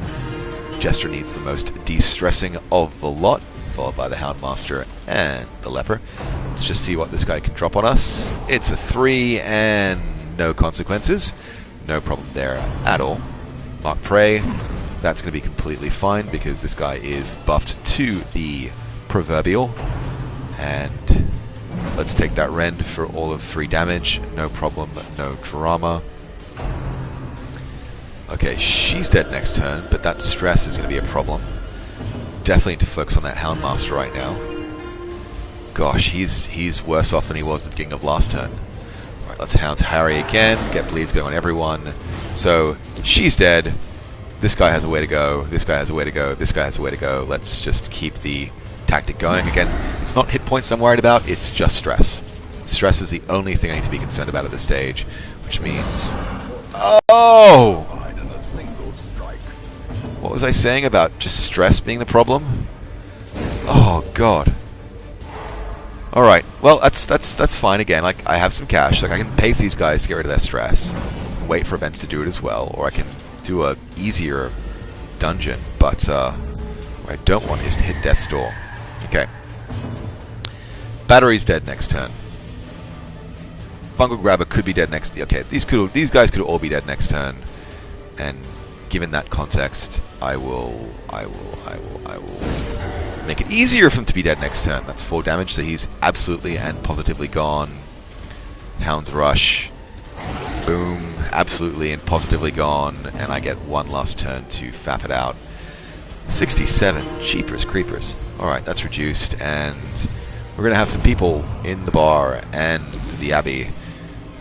Jester needs the most de-stressing of the lot, followed by the Houndmaster and the Leper. Let's just see what this guy can drop on us. It's a 3 and no consequences. No problem there at all. Mark Prey. That's going to be completely fine because this guy is buffed to the proverbial. And let's take that rend for all of 3 damage. No problem, no drama. Okay, she's dead next turn, but that stress is going to be a problem. Definitely need to focus on that Houndmaster right now. Gosh, he's worse off than he was at the beginning of last turn. Alright, let's Hound Harry again, get bleeds going on everyone. So, she's dead. This guy has a way to go, this guy has a way to go, this guy has a way to go. Let's just keep the tactic going. Again, it's not hit points I'm worried about, it's just stress. Stress is the only thing I need to be concerned about at this stage, which means... Oh! What was I saying about just stress being the problem? Oh god. Alright, well that's fine again. Like, I have some cash, like I can pay for these guys to get rid of their stress. Wait for events to do it as well, or I can do a easier dungeon, but what I don't want is to hit Death's Door. Okay. Battery's dead next turn. Bungle Grabber could be dead next... Okay, these guys could all be dead next turn. And given that context, I will make it easier for him to be dead next turn. That's 4 damage, so he's absolutely and positively gone. Hound's Rush. Boom. Absolutely and positively gone. And I get one last turn to faff it out. 67. Jeepers creepers. Alright, that's reduced. And we're going to have some people in the bar and the Abbey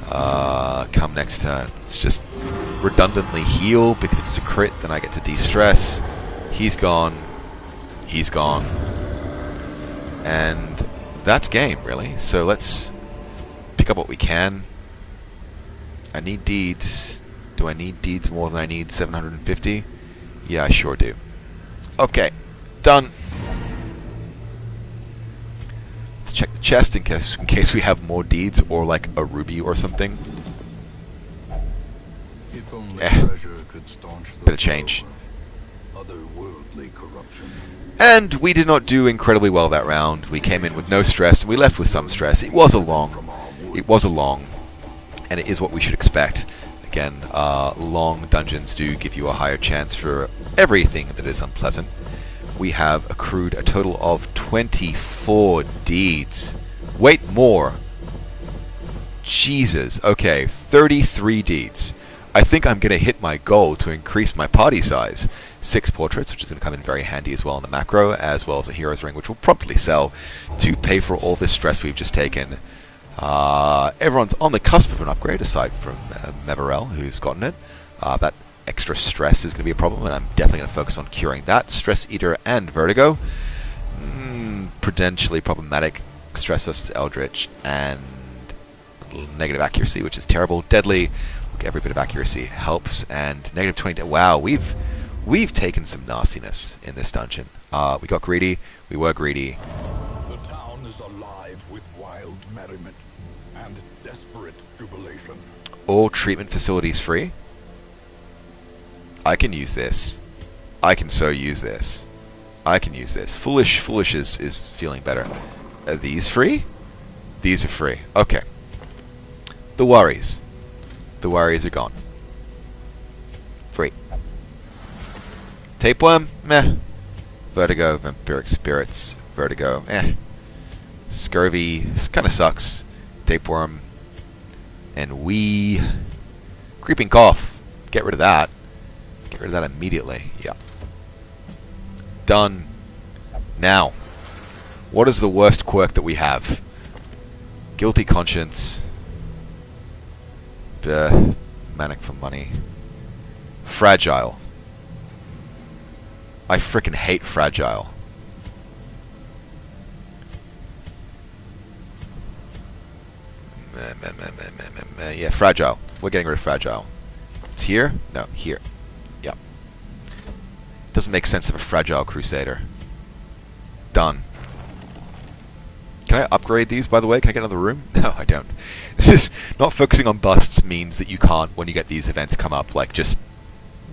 come next turn. It's just redundantly heal, because if it's a crit, then I get to de-stress. He's gone. He's gone. And that's game, really. So let's pick up what we can. I need deeds. Do I need deeds more than I need 750? Yeah, I sure do. Okay. Done. Let's check the chest in case we have more deeds or like a ruby or something. If only treasure could staunch the Bit of change. otherworldly corruption. And we did not do incredibly well that round. We came in with no stress, and we left with some stress. It was a long, and it is what we should expect. Again, long dungeons do give you a higher chance for everything that is unpleasant. We have accrued a total of 24 deeds. Wait, more. Jesus. Okay, 33 deeds. I think I'm going to hit my goal to increase my party size. 6 portraits, which is going to come in very handy as well in the macro, as well as a hero's ring, which will promptly sell to pay for all this stress we've just taken. Everyone's on the cusp of an upgrade, aside from Meverell, who's gotten it. That extra stress is going to be a problem, and I'm definitely going to focus on curing that. Stress Eater and Vertigo. Prudentially problematic. Stress versus Eldritch, and negative accuracy, which is terrible. Deadly. Look, every bit of accuracy helps, and negative 20. Wow, we've taken some nastiness in this dungeon. We got greedy. We were greedy. The town is alive with wild merriment and desperate jubilation. All treatment facilities free. I can use this. I can so use this. I can use this. Foolish is feeling better. Are these free? These are free. Okay. The worries. The worries are gone. Free. Tapeworm? Meh. Vertigo, vampiric spirits, vertigo, Scurvy, kind of sucks. Tapeworm, and creeping cough. Get rid of that. Get rid of that immediately. Yeah. Done. Now, what is the worst quirk that we have? Guilty conscience. Manic for money. Fragile. I frickin' hate fragile. Yeah, fragile. We're getting rid of fragile. It's here? No, here. Yep. Doesn't make sense of a fragile crusader. Done. Can I upgrade these, by the way? Can I get another room? No, I don't. It's just not focusing on busts means that you can't, when you get these events come up, like just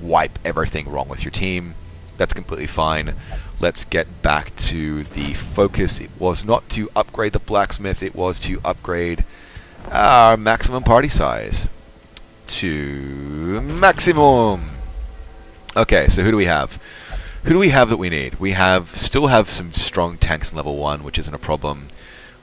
wipe everything wrong with your team. That's completely fine. Let's get back to the focus. It was not to upgrade the blacksmith, it was to upgrade our maximum party size to maximum. Okay, so who do we have? Who do we have that we need? We still have some strong tanks in level 1, which isn't a problem.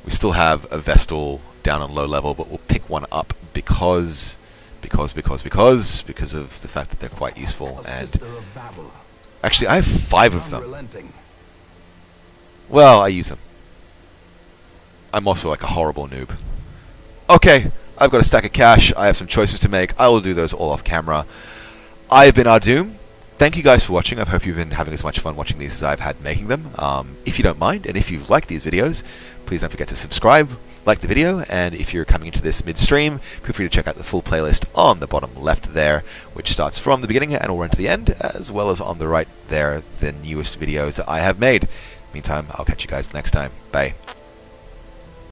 We still have a Vestal down on low level, but we'll pick one up because of the fact that they're quite useful. And actually, I have 5 of them. Well, I use them. I'm also like a horrible noob. Okay, I've got a stack of cash. I have some choices to make. I will do those all off camera. I've been Ahdoom. Thank you guys for watching. I hope you've been having as much fun watching these as I've had making them. If you don't mind, and if you've liked these videos, please don't forget to subscribe, like the video, and if you're coming into this midstream, feel free to check out the full playlist on the bottom left there, which starts from the beginning and will run to the end, as well as on the right there, the newest videos that I have made. Meantime, I'll catch you guys next time. Bye.